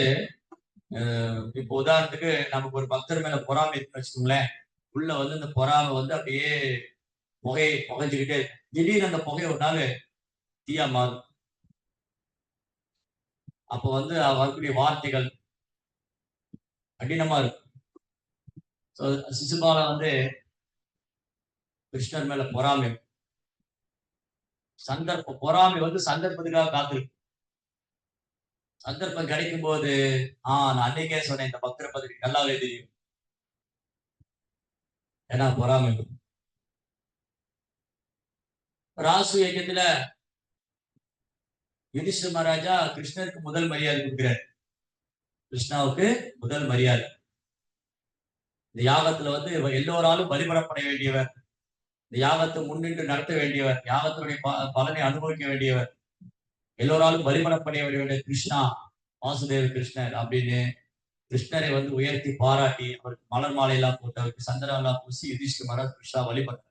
இப்போ உதாரணத்துக்கு நமக்கு ஒரு பக்தர் மேல பொறாமை இருக்குன்னு வச்சுக்கோங்களேன். உள்ள வந்து இந்த பொறாமை வந்து அப்படியே புகைஞ்சுக்கிட்டே திடீர்னு அந்த புகை ஒரு நாள் தீயா மாறும். அப்போ வந்து வரக்கூடிய வார்த்தைகள் கடினமா இருக்கும். சிசுபாலன் வந்து கிருஷ்ணர் மேல பொறாமை, பொறாமை வந்து சந்தர்ப்பத்துக்காக காத்திருக்கு. சந்தர்ப்பம் கிடைக்கும் போது நான் அன்னைக்கே சொன்னேன், இந்த பக்தரை பத்தி நல்லாவே தெரியும். ஏன்னா பொறாமை. ராசு இயக்கத்துல யுதிஷ்டிர மகாராஜா கிருஷ்ணருக்கு முதல் மரியாதை கொடுக்கிறார். கிருஷ்ணாவுக்கு முதல் மரியாதை. இந்த யாகத்துல வந்து எல்லோராலும் வழிபடப்பட வேண்டியவர், இந்த யாகத்தை முன்னின்று நடத்த வேண்டியவர், யாகத்தினுடைய பலனை அனுபவிக்க வேண்டியவர், எல்லோராலும் வழிபடப்பட வேண்டிய கிருஷ்ணா, வாசுதேவ கிருஷ்ணர் அப்படின்னு கிருஷ்ணரை வந்து உயர்த்தி பாராட்டி அவருக்கு மலர் மாலை எல்லாம் போட்டு அவருக்கு சந்திரன் எல்லாம் பூசி யுதிஷ்டிர மகாராஜ் கிருஷ்ணா வழிபட்டார்.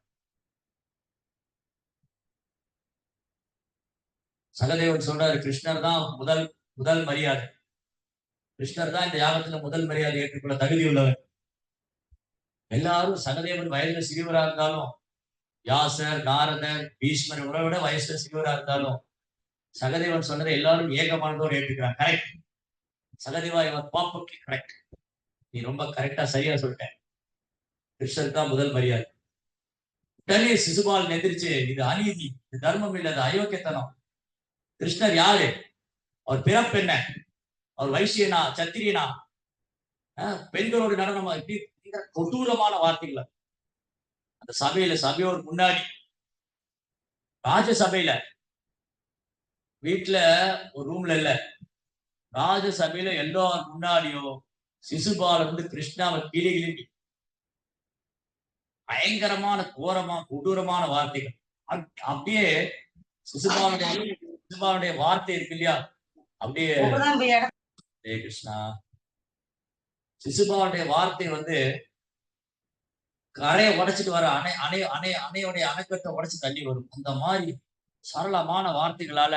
சகதேவன் சொல்றாரு, கிருஷ்ணர் தான் முதல் முதல் மரியாதை. கிருஷ்ணர் தான் இந்த யாகத்துல முதல் மரியாதை ஏற்றுக்கொள்ள தகுதி உள்ளவர். எல்லாரும் சகதேவன் வயதுல சிறியவரா இருந்தாலும், வியாசர், நாரதர், பீஷ்மர் இவரை விட வயசுல சிறியவரா இருந்தாலும், சகதேவன் சொன்னதை எல்லாரும் ஏகமானதோடு ஏற்றுக்கிறாங்க. கரெக்ட் சகதேவா, இவர் பர்ஃபெக்ட்லி கரெக்ட். நீ ரொம்ப கரெக்டா சரியா சொல்லிட்டேன். கிருஷ்ணர் தான் முதல் மரியாதை. உடனே சிசுபாலன் எந்திரிச்சு, இது அநீதி, இது தர்மம் இல்லை, அது அயோக்கியத்தனம். கிருஷ்ணர் யாரு? அவர் பிறப்பு என்ன? அவர் வைசியனா, சத்திரியனா, பெண்களோடு நடனமா? இப்படி கொடூரமான வார்த்தைகள் அந்த சபையோட முன்னாடி, ராஜசபையில, வீட்டுல ஒரு ரூம்ல இல்ல, ராஜசபையில எல்லாரும் முன்னாடியும் சிசுபாலன் வந்து கிருஷ்ணாவை கிளி கிளம்பி பயங்கரமான கோரமா கொடூரமான வார்த்தைகள். அப்படியே சிசுபாலனுடைய வார்த்தை இருக்கு இல்லையா, அப்படியே கிருஷ்ணா, சிசுபாலனுடைய வார்த்தை வந்து கரையை உடைச்சிட்டு வர அணையோடைய அணைக்கட்டை உடைச்சு தள்ளி வரும். அந்த மாதிரி சரளமான வார்த்தைகளால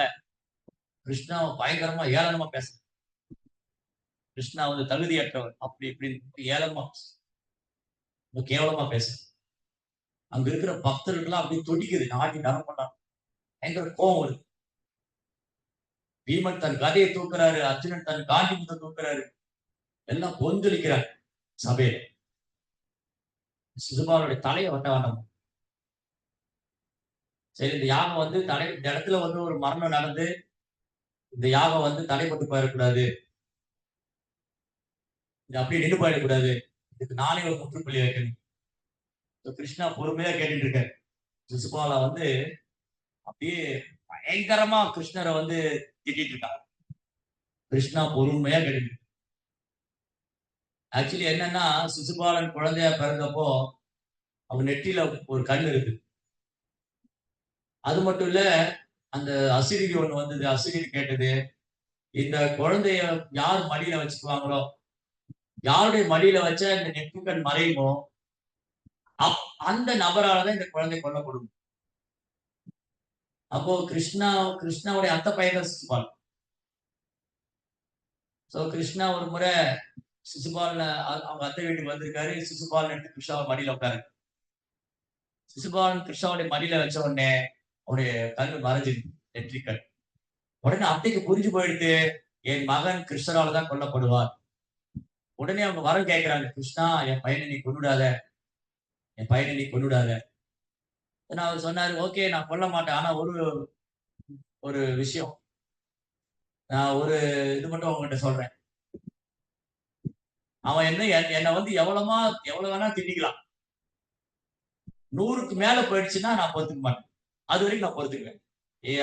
கிருஷ்ணாவை பயங்கரமா ஏளனமா பேச, கிருஷ்ணா வந்து தகுதியற்றவர் அப்படி இப்படி ஏளனமா கேவலமா பேச, அங்க இருக்கிற பக்தர்கள்லாம் அப்படி துடிக்குது, நாட்டி நரம் பண்ணாங்க, பயங்கர கோபம் வருது. பீமன் தன் கதையை தூக்குறாரு, அர்ஜுனன் தன் காண்டி முத்தை தூக்குறாரு, எல்லாம் கொந்தளிக்கிறார் சபையில. சிசுபாலனுடைய தலையை வட்ட வேண்டாம். சரி, இந்த யாகம் வந்து இந்த இடத்துல வந்து ஒரு மரணம் நடந்து இந்த யாகம் வந்து தடைப்பட்டு போயிடக்கூடாது, இது அப்படியே நின்று போயிடக்கூடாது, இதுக்கு நானே ஒரு முற்றுப்புள்ளி வைக்கணும். கிருஷ்ணா பொறுமையா கேட்டுட்டு இருக்காரு. சிசுபாலா வந்து அப்படியே பயங்கரமா கிருஷ்ணரை வந்து திட்டிட்டு இருக்காங்க. கிருஷ்ணா பொறுமையா கேட்டுட்டு ஆக்சுவலி என்னன்னா, சிசுபாலன் குழந்தையா பிறந்தப்போ அவன் நெற்றியில ஒரு கண் இருக்கு. அது மட்டும் இல்ல, அந்த அசிரிதி ஒண்ணு வந்தது. அசிரிதி கேட்டது, இந்த குழந்தைய யார் மடியில வச்சுக்குவாங்களோ, யாருடைய மடியில வச்சா இந்த நெற்றிக்கண் மறையுமோ, அந்த நபரால தான் இந்த குழந்தை கொல்லப்படும். அப்போ கிருஷ்ணாவுடைய அத்தை பையன் தான் சிசுபாலன். சோ கிருஷ்ணா ஒரு முறை சிசுபாலன அவங்க அத்தை வீட்டுக்கு வந்திருக்காரு. சிசுபாலன் எடுத்து கிருஷ்ணாவை மடியில உட்காரு. சிசுபாலன் கிருஷ்ணாவுடைய மடியில வச்ச உடனே அவருடைய கண்ணு மறைஞ்சிருக்கு, நெற்றிக்கண். உடனே அத்தைக்கு புரிஞ்சு போயிடுத்து, என் மகன் கிருஷ்ணரால தான் கொல்லப்படுவார். உடனே அவங்க வரம் கேட்கிறாங்க, கிருஷ்ணா என் பையனை நீ கொன்னுடாத, என் பையனை நீ கொன்னுடாத. அவர் சொன்னாரு, ஓகே நான் கொல்ல மாட்டேன். ஆனா ஒரு ஒரு விஷயம், நான் ஒரு இது மட்டும் உங்ககிட்ட சொல்றேன். அவன் என்னை வந்து எவ்வளவு வேணா திட்டிக்கலாம். 100க்கு மேல போயிடுச்சுன்னா நான் பொறுத்துக்க மாட்டேன். அது வரைக்கும் நான் பொறுத்துக்குவேன்.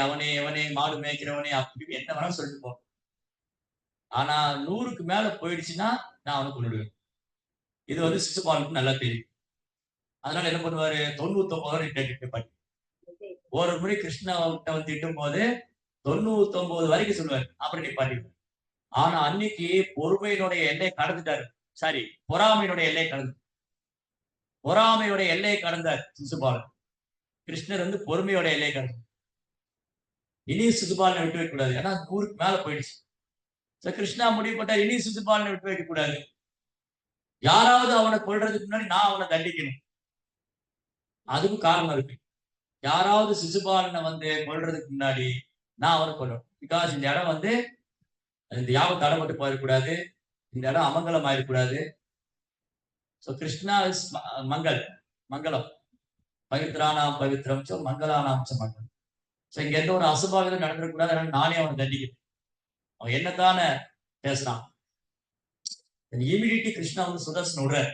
அவனே எவனே மாடு மேய்க்கிறவனே அப்படி என்ன வேணாலும் சொல்லிட்டு போ. ஆனா 100க்கு மேல போயிடுச்சுன்னா நான் அவனை கொன்னுடுவேன். இது வந்து சிசுபாலனுக்கு நல்லா தெரியும். அதனால என்ன பண்ணுவாரு, 99 வரை கேட்டுட்டு ஒரு முறை கிருஷ்ணாவிட்ட வந்து திட்டும் போது 99 வரைக்கும் சொல்லுவாரு. அப்புறம் நிப்பாட்டிடுவார். ஆனா அன்னைக்கு பொறுமையினுடைய எல்லையை கடந்துட்டாரு. சாரி, பொறாமையினுடைய எல்லையை கடந்து பொறாமையோட எல்லையை கடந்தார் சிசுபாலன். கிருஷ்ணர் வந்து பொறுமையோட எல்லையை கடந்தார். இனி சிசுபாலனை விட்டு வைக்க கூடாது. ஏன்னா 100க்கு மேல போயிடுச்சு. கிருஷ்ணா முடிவு பண்ணார், இனி சிசுபாலனை விட்டு வைக்க கூடாது. யாராவது அவனை கொல்றதுக்கு முன்னாடி நான் அவனை தண்டிக்கணும். அதுக்கும் காரணம் இருக்கு. யாராவது சிசுபாலனை வந்து கொல்றதுக்கு முன்னாடி நான் அவனை கொல்லணும். பிகாஸ் இந்த இடம் வந்து இந்த யாவும் தடப்பட்டு போயிடக்கூடாது. இந்த இடம் அமங்கலம் ஆயிடக்கூடாது. சோ கிருஷ்ணா இஸ் மங்களம். பவித்ரானாம் பவித்ரம் சோ மங்களானாம் ச மங்களம். சோ இங்க எந்த ஒரு அசுபாவிதம் நடந்துடக்கூடாது. நானே அவனை தண்டிக்கிறேன். அவன் என்னத்தானே பேசுறான். இமிடியேட்லி கிருஷ்ணா வந்து சுதர்சன் விடுறாரு.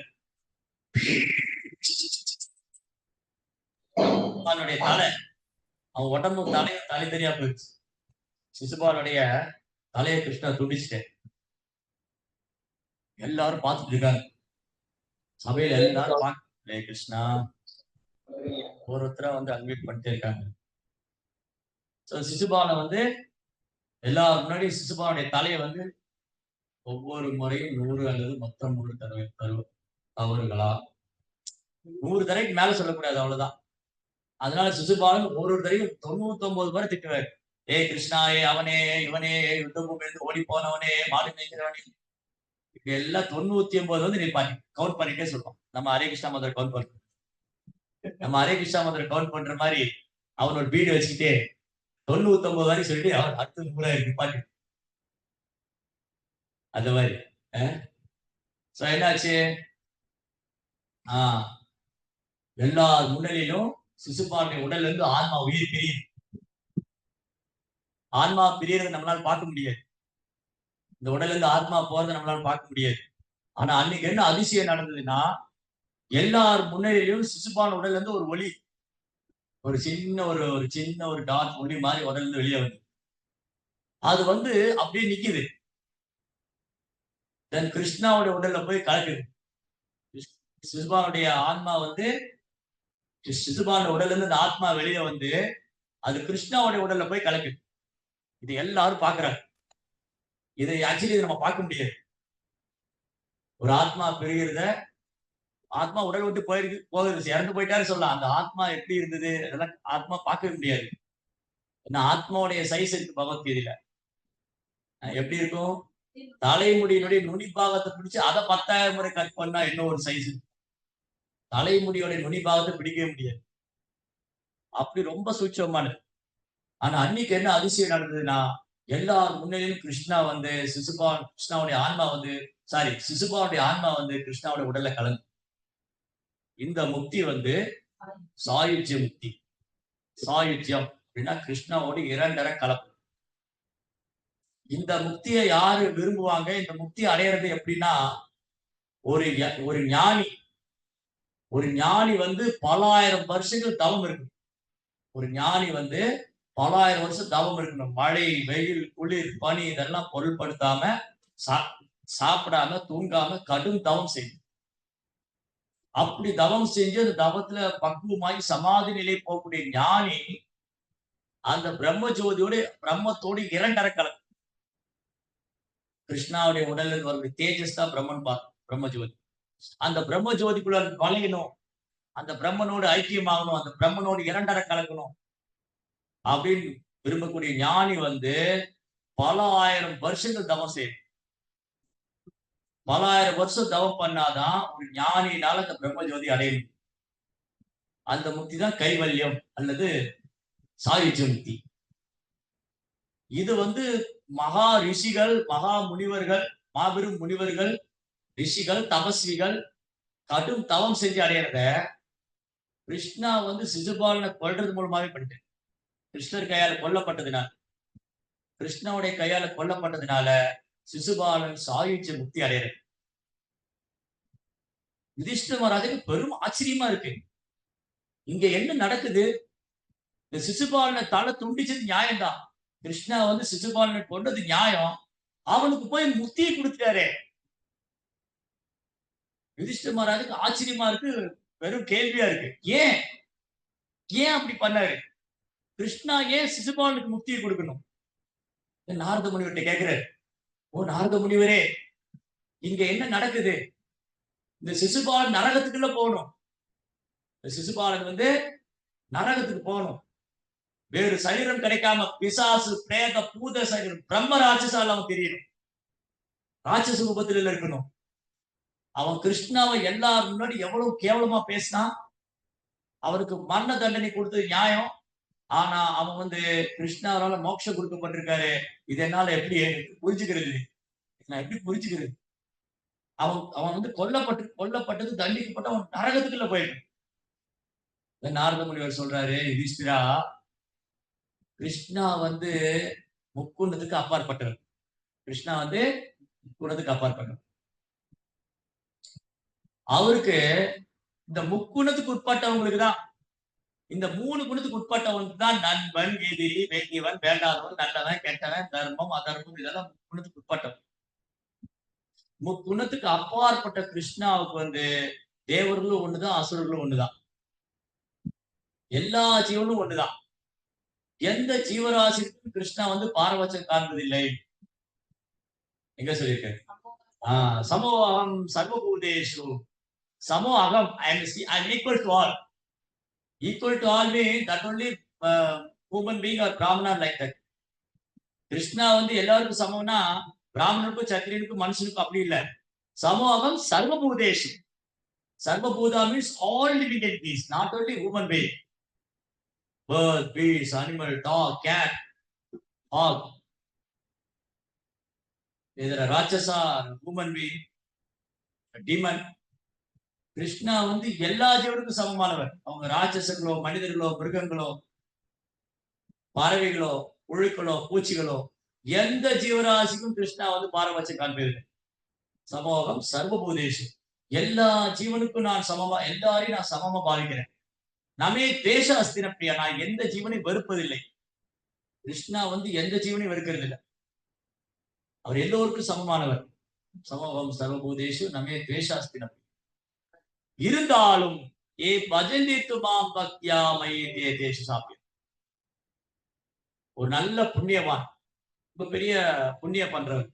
அவனுடைய தலை, அவன் உடம்பு தலை தெரியா போயிடுச்சு. சிசுபாலுடைய தலையை கிருஷ்ணா துடிச்சிட்டேன். எல்லாரும் பார்த்துட்டு இருக்காங்க. சபையில எல்லாரும் பார்க்க கிருஷ்ணா ஒருத்தரா வந்து அட்மிட் பண்ணிட்டே இருக்காங்க. சிசுபாலை வந்து எல்லாரும் முன்னாடி சிசுபாலுடைய தலையை வந்து ஒவ்வொரு முறையும் 100 அல்லது மொத்தம் 100 தவறுகளா 100 தடவைக்கு மேல சொல்லக்கூடாது, அவ்வளவுதான். அதனால சிசுபாலன் ஒரு தடவையும் 99 முறை திட்டுவார். கிருஷ்ணா, அவனே இவனே, யுத்தபூமியிலிருந்து ஓடி போனவனே, மாடு மேய்க்கிறவனே, எல்லாம் 99 வந்து நீ கவுண்ட் பண்ணிட்டே சொல்லுவான். நம்ம ஹரே கிருஷ்ணா மதர் கவுண்ட் பண்றோம். நம்ம ஹரே கிருஷ்ணா மதர் கவுண்ட் பண்ற மாதிரி அவனோட பீடு வச்சுக்கிட்டே 99 வரை சொல்லிட்டு அவன் அடுத்த முறை நிப்பாட்டி அந்த மாதிரி. என்னாச்சு, எல்லா முன்னணியிலும் சிசுபாலுடைய உடல்ல இருந்து ஆன்மா உயிர் பிரியுது. ஆன்மா பிரியறதை நம்மளால பார்க்க முடியாது. இந்த உடல்ல இருந்து ஆத்மா போறதை நம்மளால பார்க்க முடியாது. ஆனா அன்னைக்கு என்ன அதிசயம் நடந்ததுன்னா, எல்லார் முன்னிலையிலும் சிசுபாலன் உடல்ல இருந்து ஒரு ஒளி, ஒரு சின்ன ஒரு டாட் ஒளி மாதிரி உடல்ல இருந்து வெளியே வந்து அது வந்து அப்படியே நிக்குது. தென் கிருஷ்ணாவுடைய உடல்ல போய் கலக்குது. சிசுபாலுடைய ஆன்மா வந்து சிசுபாலன் உடல்ல இருந்து அந்த ஆத்மா வெளியே வந்து அது கிருஷ்ணாவுடைய உடல்ல போய் கலக்குது. இது எல்லாரும் பாக்குறாங்க. இதை ஆக்சுவலி நம்ம பார்க்க முடியாது. ஒரு ஆத்மா பெறுகிறத, ஆத்மா உடல் விட்டு போகுது, இறந்து போயிட்டாரு சொல்லலாம். அந்த ஆத்மா எப்படி இருந்தது அதெல்லாம் ஆத்மா பார்க்கவே முடியாது. ஏன்னா ஆத்மாவுடைய சைஸ் இருக்கு பகவத்கீதையில. எப்படி இருக்கும், தலைமுடியினுடைய நுனி பாகத்தை பிடிச்சு அதை 10,000 முறை கட் பண்ணா என்ன ஒரு சைஸ். தலைமுடியோட நுனி பாகத்தை பிடிக்கவே முடியாது. அப்படி ரொம்ப சூட்சமானது. ஆனா அன்னைக்கு என்ன அதிசயம் நடந்ததுன்னா, எல்லார் முன்னிலையும் கிருஷ்ணா வந்து கிருஷ்ணாவுடைய ஆன்மா வந்து சிசுபாவுடைய ஆன்மா வந்து கிருஷ்ணாவுடைய உடல்ல கலந்து. இந்த முக்தி வந்து சாயுஜ்ய முக்தி. சாயுஜ்யம் அப்படின்னா கிருஷ்ணாவோடு 2 கலப்பு. இந்த முக்தியை யாரு விரும்புவாங்க? இந்த முக்தியை அடையிறது எப்படின்னா, ஒரு ஞானி வந்து பல ஆயிரம் வருஷங்கள் தவம் இருக்கு. ஒரு ஞானி வந்து பல ஆயிரம் வருஷம் தவம் இருக்கணும். மழை, வெயில், குளிர், பனி இதெல்லாம் பொருள்படுத்தாம சாப்பிடாம தூங்காம கடும் தவம் செய்யும். அப்படி தவம் செஞ்சு அந்த தவத்துல பக்குவமாய் சமாதி நிலை போகக்கூடிய ஞானி அந்த பிரம்ம ஜோதியோடு பிரம்மத்தோடு இரண்டரை கலக்கும். கிருஷ்ணாவுடைய உடலில் வரக்கூடிய தேஜஸ் தான் பிரம்ம ஜோதி. அந்த பிரம்ம ஜோதிக்குள்ள வளையணும், அந்த பிரம்மனோடு ஐக்கியமாகணும், அந்த பிரம்மனோடு இரண்டரை கலக்கணும் அப்படின்னு விரும்பக்கூடிய ஞானி பல ஆயிரம் வருஷங்கள் தவம் செய்யும். பல ஆயிரம் வருஷம் தவம் பண்ணாதான் ஒரு ஞானியினால அந்த பிரம்ம ஜோதி அடையும். அந்த முக்தி தான் கைவல்யம் அல்லது சாயுஜ்ய முக்தி. இது மகா ரிஷிகள், மகா முனிவர்கள், மாபெரும் முனிவர்கள், ரிஷிகள், தபஸ்விகள் கடும் தவம் செஞ்சு அடையிறத கிருஷ்ணா சிசுபாலனை கொல்றது மூலமாவே பண்ணிட்டு, கிருஷ்ணர் கையால கொல்லப்பட்டதுனால, கிருஷ்ணாவுடைய கையால கொல்லப்பட்டதுனால சிசுபாலன் சாயுஜ்ய முக்தி அடையிறது. யுதிஷ்டிர மகாராஜுக்கு பெரும் ஆச்சரியமா இருக்கு. இங்க என்ன நடக்குது? இந்த சிசுபாலனை தலை துண்டிச்சது நியாயம்தான். கிருஷ்ணா சிசுபாலனை கொண்டது நியாயம். அவனுக்கு போய் முக்தியை கொடுத்துட்டாரே. யுதிஷ்டிர மகாராஜுக்கு ஆச்சரியமா இருக்கு, வெறும் கேள்வியா இருக்கு. ஏன் ஏன் அப்படி பண்ணாரு? கிருஷ்ணா ஏன் சிசுபாலனுக்கு முக்தியை கொடுக்கணும்? நாரத முனிவர்கிட்ட கேட்கிறாரு. ஓ நாரத முனிவரே, இங்க என்ன நடக்குது? இந்த சிசுபாலன் நரகத்துக்குள்ள போகணும். இந்த சிசுபாலன் நரகத்துக்கு போகணும். வேறு சரீரம் கிடைக்காம பிசாசு, பிரேத, பூத சரீரம், பிரம்ம ராட்சசால அவன் தெரியணும். ராட்சச ரூபத்தில் இருக்கணும். அவன் கிருஷ்ணாவை எல்லாரும் முன்னாடி எவ்வளவு கேவலமா பேசினான். அவருக்கு மரண தண்டனை கொடுத்தது நியாயம். ஆனா அவன் கிருஷ்ணாவால மோட்சம் கொடுக்கப்பட்டிருக்காரு. இது என்னால எப்படி புரிஞ்சுக்கிறது? நான் எப்படி புரிஞ்சுக்கிறது? அவன் கொல்லப்பட்டது தண்டிக்கப்பட்ட அவன் நரகத்துக்குள்ள போயிடும். நாரத முனிவர் சொல்றாரு, யுதிஷ்டிரா, கிருஷ்ணா முக்குணத்துக்கு அப்பாற்பட்டவர். கிருஷ்ணா முக்குணத்துக்கு அப்பாற்பட்டவர். அவருக்கு இந்த முக்குணத்துக்கு உட்பட்டவங்களுக்கு தான், இந்த 3 குணத்துக்கு உட்பட்டவன் தான் நண்பன், எதிரி, வேண்டியவன், வேண்டாதவன், நல்லவன், கெட்டவன், தர்மம், அதர்மம், இதெல்லாம் முக்குணத்துக்கு உட்பட்டவன். முக்குணத்துக்கு அப்பாற்பட்ட கிருஷ்ணாவுக்கு தேவர்களும் ஒண்ணுதான், அசுரர்களும் ஒண்ணுதான், எல்லா ஜீவனும் ஒண்ணுதான். எந்த ஜீவராசிக்கும் கிருஷ்ணா பாரபட்சம் காண்பதில்லை. எங்க சொல்லியிருக்காரு? சமோகம் சர்வபூதேஷு சமோ அகம். I'm equal to all. Equal to all means that only human being or brahmana like that. Krishna எல்லாருக்கும் சமம்னா பிராமணனுக்கும் சத்திரியனுக்கும் மனுஷனுக்கும் அப்படி இல்ல. சமோகம் சர்வபூதேஷு. சர்வபூதா means all living entities, not only human being. Bird, beast, animal, dog, cat, hog. either a ராட்சசா, human being, a demon. Krishna எல்லா ஜீவனுக்கும் சமமானவர். அவங்க ராட்சசங்களோ, மனிதர்களோ, மிருகங்களோ, பறவைகளோ, புழுக்களோ, பூச்சிகளோ, எந்த ஜீவராசிக்கும் கிருஷ்ணா பாரபட்சம் காண்பதில்லை. சமோகம் சர்வபூதேஷு. எல்லா ஜீவனுக்கும் நான் சமமா, எல்லாரையும் நான் சமமா பாவிக்கிறேன். நமே தேச அஸ்தின பிரியா. நான் எந்த ஜீவனையும் வெறுப்பதில்லை. கிருஷ்ணா எந்த ஜீவனையும் வெறுக்கிறது இல்லை. அவர் எல்லோருக்கும் சமமானவர். சமோகம் சர்வபூதேஷு நமே தேச அஸ்தின. இருந்தாலும் ஏ பஜந்தித்து மாம் பக்தியா மயி தேசு சாப்பியம். ஒரு நல்ல புண்ணியவான், ரொம்ப பெரிய புண்ணியம் பண்றவர்,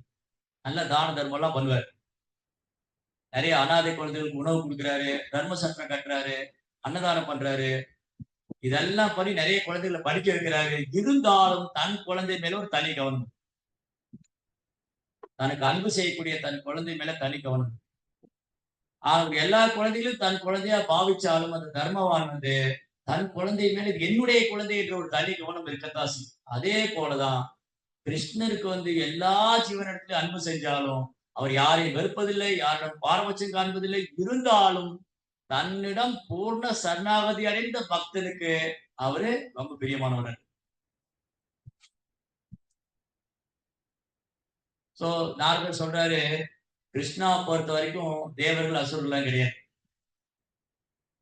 நல்ல தான தர்மம் எல்லாம் பண்ணுவார். நிறைய அனாதை குழந்தைகளுக்கு உணவு கொடுக்குறாரு, தர்ம சத்திரம் கட்டுறாரு, அன்னதானம் பண்றாரு. இதெல்லாம் பண்ணி நிறைய குழந்தைகளை படிக்க வைக்கிறாரு. இருந்தாலும் தன் குழந்தை மேல ஒரு தனி கவனம், தனக்கு அன்பு செய்யக்கூடிய தன் குழந்தை மேல தனி கவனம். எல்லா குழந்தைகளும் தன் குழந்தையா பாவிச்சாலும் அந்த தர்மவான் தன் குழந்தை மேல என்னுடைய குழந்தை என்ற ஒரு தனி கவனம் இருக்கத்தான். அதே போலதான் கிருஷ்ணருக்கு எல்லா ஜீவனிடத்திலும் அன்பு செஞ்சாலும் அவர் யாரையும் வெறுப்பதில்லை, யாரிடம் பாரபட்சம் காண்பதில்லை. இருந்தாலும் தன்னிடம் பூர்ண சரணாகதி அடைந்த பக்தனுக்கு அவரு ரொம்ப பிரியமானவர். சோ நாரதர் சொல்றாரு, கிருஷ்ணா பொறுத்த வரைக்கும் தேவர்கள் அசுரர்கள் கிடையாது.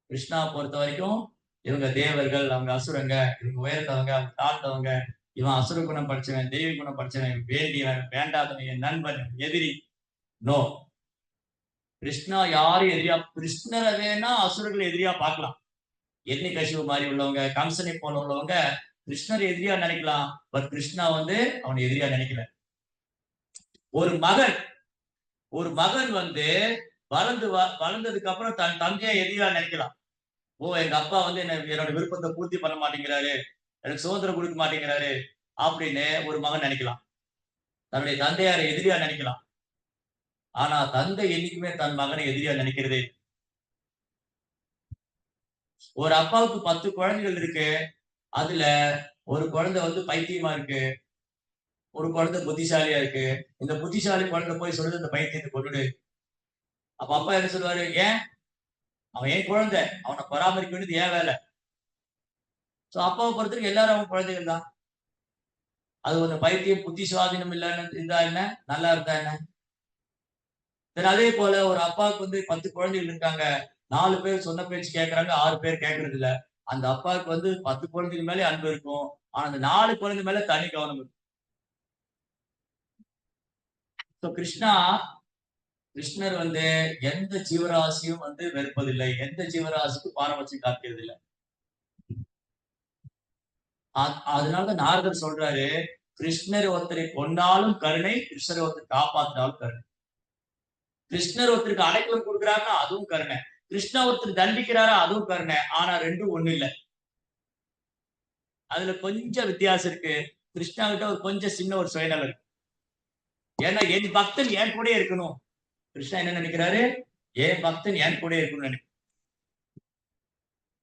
கிருஷ்ணா பொறுத்த வரைக்கும் இவங்க தேவர்கள், அவங்க அசுரங்க, இவங்க உயர்ந்தவங்க, அவங்க தாழ்ந்தவங்க, இவன் அசுர குணம் படிச்சவன், தெய்வ குணம் படிச்சவன், வேண்டியவன், வேண்டாதவன், என் நண்பன், எதிரி, நோ. கிருஷ்ணா யாரும் எதிரியா, கிருஷ்ணரை வேணா அசுரர்கள் எதிரியா பார்க்கலாம். எண்ணி கசிவு மாதிரி உள்ளவங்க, கம்சனை போல உள்ளவங்க கிருஷ்ணர் எதிரியா நினைக்கலாம். பட் கிருஷ்ணா வந்து அவனை எதிரியா நினைக்கல. ஒரு மகன் வந்து வளர்ந்ததுக்கு அப்புறம் தன் தந்தையை எதிரியா நினைக்கலாம். ஓ, எங்க அப்பா வந்து என்னோட விருப்பத்தை பூர்த்தி பண்ண மாட்டேங்கிறாரு, எனக்கு சுதந்திரம் கொடுக்க மாட்டேங்கிறாரு அப்படின்னு ஒரு மகன் நினைக்கலாம். தன்னுடைய தந்தையாரை எதிரியா நினைக்கலாம். ஆனா தந்தை என்னைக்குமே தன் மகனை எதிரியா நினைக்கிறதே. ஒரு அப்பாவுக்கு 10 குழந்தைகள் இருக்கு. அதுல ஒரு குழந்தை வந்து பைத்தியமா இருக்கு, ஒரு குழந்தை புத்திசாலியா இருக்கு. இந்த புத்திசாலி குழந்தை போய் சொல்லுது இந்த பைத்தியத்தை கொண்டுடு. அப்ப அப்பா என்ன சொல்லுவாரு? ஏன்? அவன் என் குழந்தை, அவனை பராமரிக்க வேண்டியது ஏன் வேலை. சோ அப்பாவை பொறுத்தவரைக்கும் எல்லாரும் அவன் குழந்தைகள் தான். அது ஒரு பைத்தியம் புத்தி சுவாதீனம் இல்லைன்னு இருந்தா என்ன, நல்லா இருந்தா என்ன. அதே போல ஒரு அப்பாவுக்கு வந்து 10 குழந்தைகள் இருக்காங்க. 4 பேர் சொன்ன பேச்சு கேட்கறாங்க, 6 பேர் கேட்கறது இல்ல. அந்த அப்பாவுக்கு வந்து 10 குழந்தைகள் மேலே அன்பு இருக்கும். ஆனா அந்த 4 குழந்தை மேல தனி கவனம் இருக்கும். கிருஷ்ணர் வந்து எந்த ஜீவராசியும் வந்து வெறுப்பதில்லை, எந்த ஜீவராசிக்கும் பாரபட்சம் காக்கிறது இல்லை. அதனாலதான் நாரதர் சொல்றாரு, கிருஷ்ணர் ஒருத்தரை கொன்னாலும் கருணை, கிருஷ்ணர் ஒருத்தர் காப்பாத்தினாலும் கருணை. கிருஷ்ணர் ஒருத்தருக்கு அடைக்கலம் கொடுக்குறாருன்னா அதுவும் கருணை, கிருஷ்ணா ஒருத்தர் தண்டிக்கிறாரா அதுவும் கருணை. ஆனா ரெண்டும் ஒண்ணு இல்லை. அதுல கொஞ்சம் வித்தியாசம் இருக்கு. கிருஷ்ணா கிட்ட ஒரு கொஞ்சம் சின்ன ஒரு சுயநலம் இருக்கு. ஏன்னா என் பக்தன் என் கூட இருக்கணும். கிருஷ்ணா என்ன நினைக்கிறாரு? என் பக்தன் என் கூட இருக்கணும்னு நினைக்கிறார்.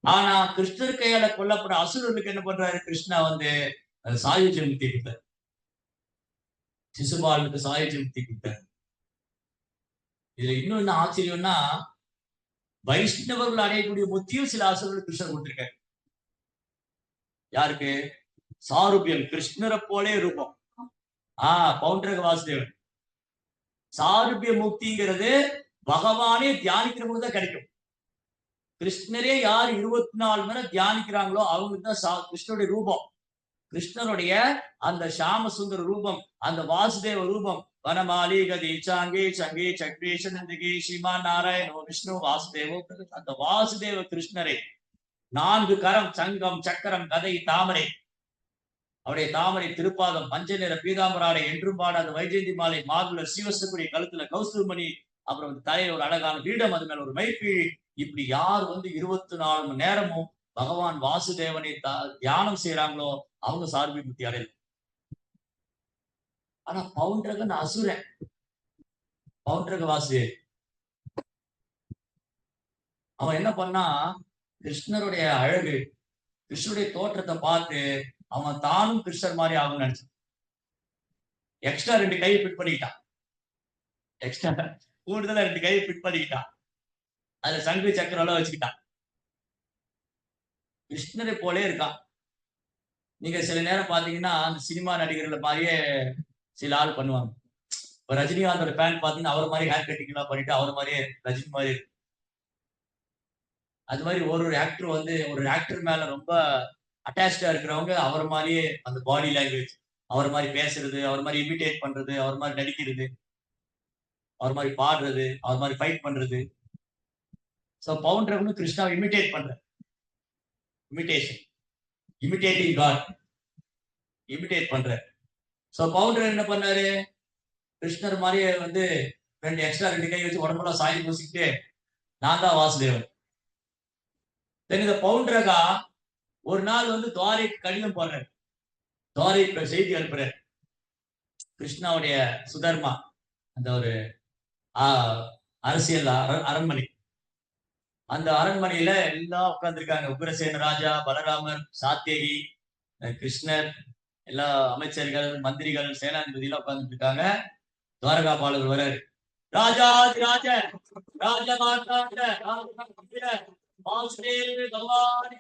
ஆனா கிருஷ்ணர் கையால கொல்லப்பட அசுரர்களுக்கு என்ன பண்றாரு? கிருஷ்ணா வந்து சாயுஜ முக்தி கொடுத்தார். சிசுபாலனுக்கு சாயுஜ முக்தி கொடுத்தார். இதுல இன்னும் என்ன ஆச்சரியம்னா, வைஷ்ணவர்கள் அடையக்கூடிய முக்தியும் சில அசுரர்கள் கிருஷ்ணர் கொடுத்திருக்காரு. யாருக்கு? சாருபியம், கிருஷ்ணரை போலே ரூபம். பவுண்டரக வாசுதேவன். சாருபிய முக்திங்கிறது பகவானே தியானிக்கிற போது தான் கிடைக்கும். கிருஷ்ணரே யார் 24 மணி நேரம் தியானிக்கிறாங்களோ அவங்களுக்கு தான் கிருஷ்ணருடைய ரூபம். கிருஷ்ணருடைய அந்த ஷாம சுந்தர ரூபம், அந்த வாசுதேவ ரூபம், வனமாலி கதி சாங்கி சங்கி சக்ரீஷனந்தகி ஸ்ரீமான் நாராயணோ விஷ்ணு வாசுதேவோ, அந்த வாசுதேவ கிருஷ்ணரை 4 கரம், சங்கம், சக்கரம், கதை, தாமரை, அவருடைய தாமரை திருப்பாதம், மஞ்சள் நிற பீதாம்பராடை, என்றும் பாடாத வைஜெயந்தி மாலை, மாதுளர் சிவசக்குடி, கழுத்துல கௌஸ்துமணி, அப்புறம் தலையில ஒரு அழகான பீடம், அது மேல ஒரு மைப்பீழி. இப்படி யார் வந்து 24 மணி நேரமும் பகவான் வாசுதேவனை தியானம் செய்யறாங்களோ அவங்க சார்பி முக்தி அடையல. ஆனா பவுண்டரகன் அசுரன், பவுண்டரக வாசுதேவ் அவன் என்ன பண்ணா, கிருஷ்ணருடைய அழகு, கிருஷ்ணருடைய தோற்றத்தை பார்த்து அவன் தானும் கிருஷ்ணர் மாதிரி ஆகும் நினைச்சான். எக்ஸ்ட்ரா 2 கையை ஃபிட் பண்ணிக்கிட்டான். எக்ஸ்ட்ரா கூடுதலா 2 கையை ஃபிட் பண்ணிக்கிட்டான். அதுல சங்கு சக்கரம் வச்சுக்கிட்டான். கிருஷ்ணரை போலே இருக்கான். நீங்க சில நேரம் பாத்தீங்கன்னா அந்த சினிமா நடிகர்கள் மாதிரியே சில ஆள் பண்ணுவாங்க. இப்ப ரஜினிகாந்தோட ஃபேன் பாத்தீங்கன்னா அவர் மாதிரி ஹேர் கட்டிங் எல்லாம் பண்ணிட்டு அவர் மாதிரியே ரஜினி மாதிரி இருக்கு. அது மாதிரி ஒரு ஆக்டர் வந்து ஒரு ஆக்டர் மேல ரொம்ப அட்டாச்சா இருக்கிறவங்க அவர் மாதிரியே அந்த பாடி லாங்குவேஜ், அவர் மாதிரி பேசுறது, அவர் மாதிரி இமிட்டேட் பண்றது, அவர் மாதிரி நடிக்கிறது, அவர் மாதிரி பாடுறது, அவர் மாதிரி ஃபைட் பண்றது. சோ பவுண்டரகனும் கிருஷ்ணாவை இமிட்டேட் பண்ற, இமிட்டேஷன், இமிட்டேட்டிங் காட், இமிட்டேட் பண்ற. சோ பவுண்டர் என்ன பண்ணாரு? கிருஷ்ணர் மாதிரியே வந்து 2 எக்ஸ்ட்ரா 2 கை வச்சு உடம்பெல்லாம் சாயம் பூசிக்கிட்டு நான் தான் வாசுதேவன். இந்த பவுண்டரகா ஒரு நாள் வந்து துவாரைக்கு கடிதம் போடுறாரு, துவாரைக்கு செய்தி அனுப்புறாரு. கிருஷ்ணாவுடைய சுதர்மா, அந்த ஒரு அரசியல் அரண்மனை, அந்த அரண்மனையில எல்லாம் உட்கார்ந்துருக்காங்க. உக்ரசேன ராஜா, பலராமர், சாத்தியகி, கிருஷ்ணர், எல்லா அமைச்சர்கள், மந்திரிகள், சேனாதிபதி எல்லாம் உட்கார்ந்துட்டு இருக்காங்க. துவாரகா பாலகர் வர்றாரு. ராஜாதி ராஜ ராஜமாதாண்ட வாசுதேவ பகவான்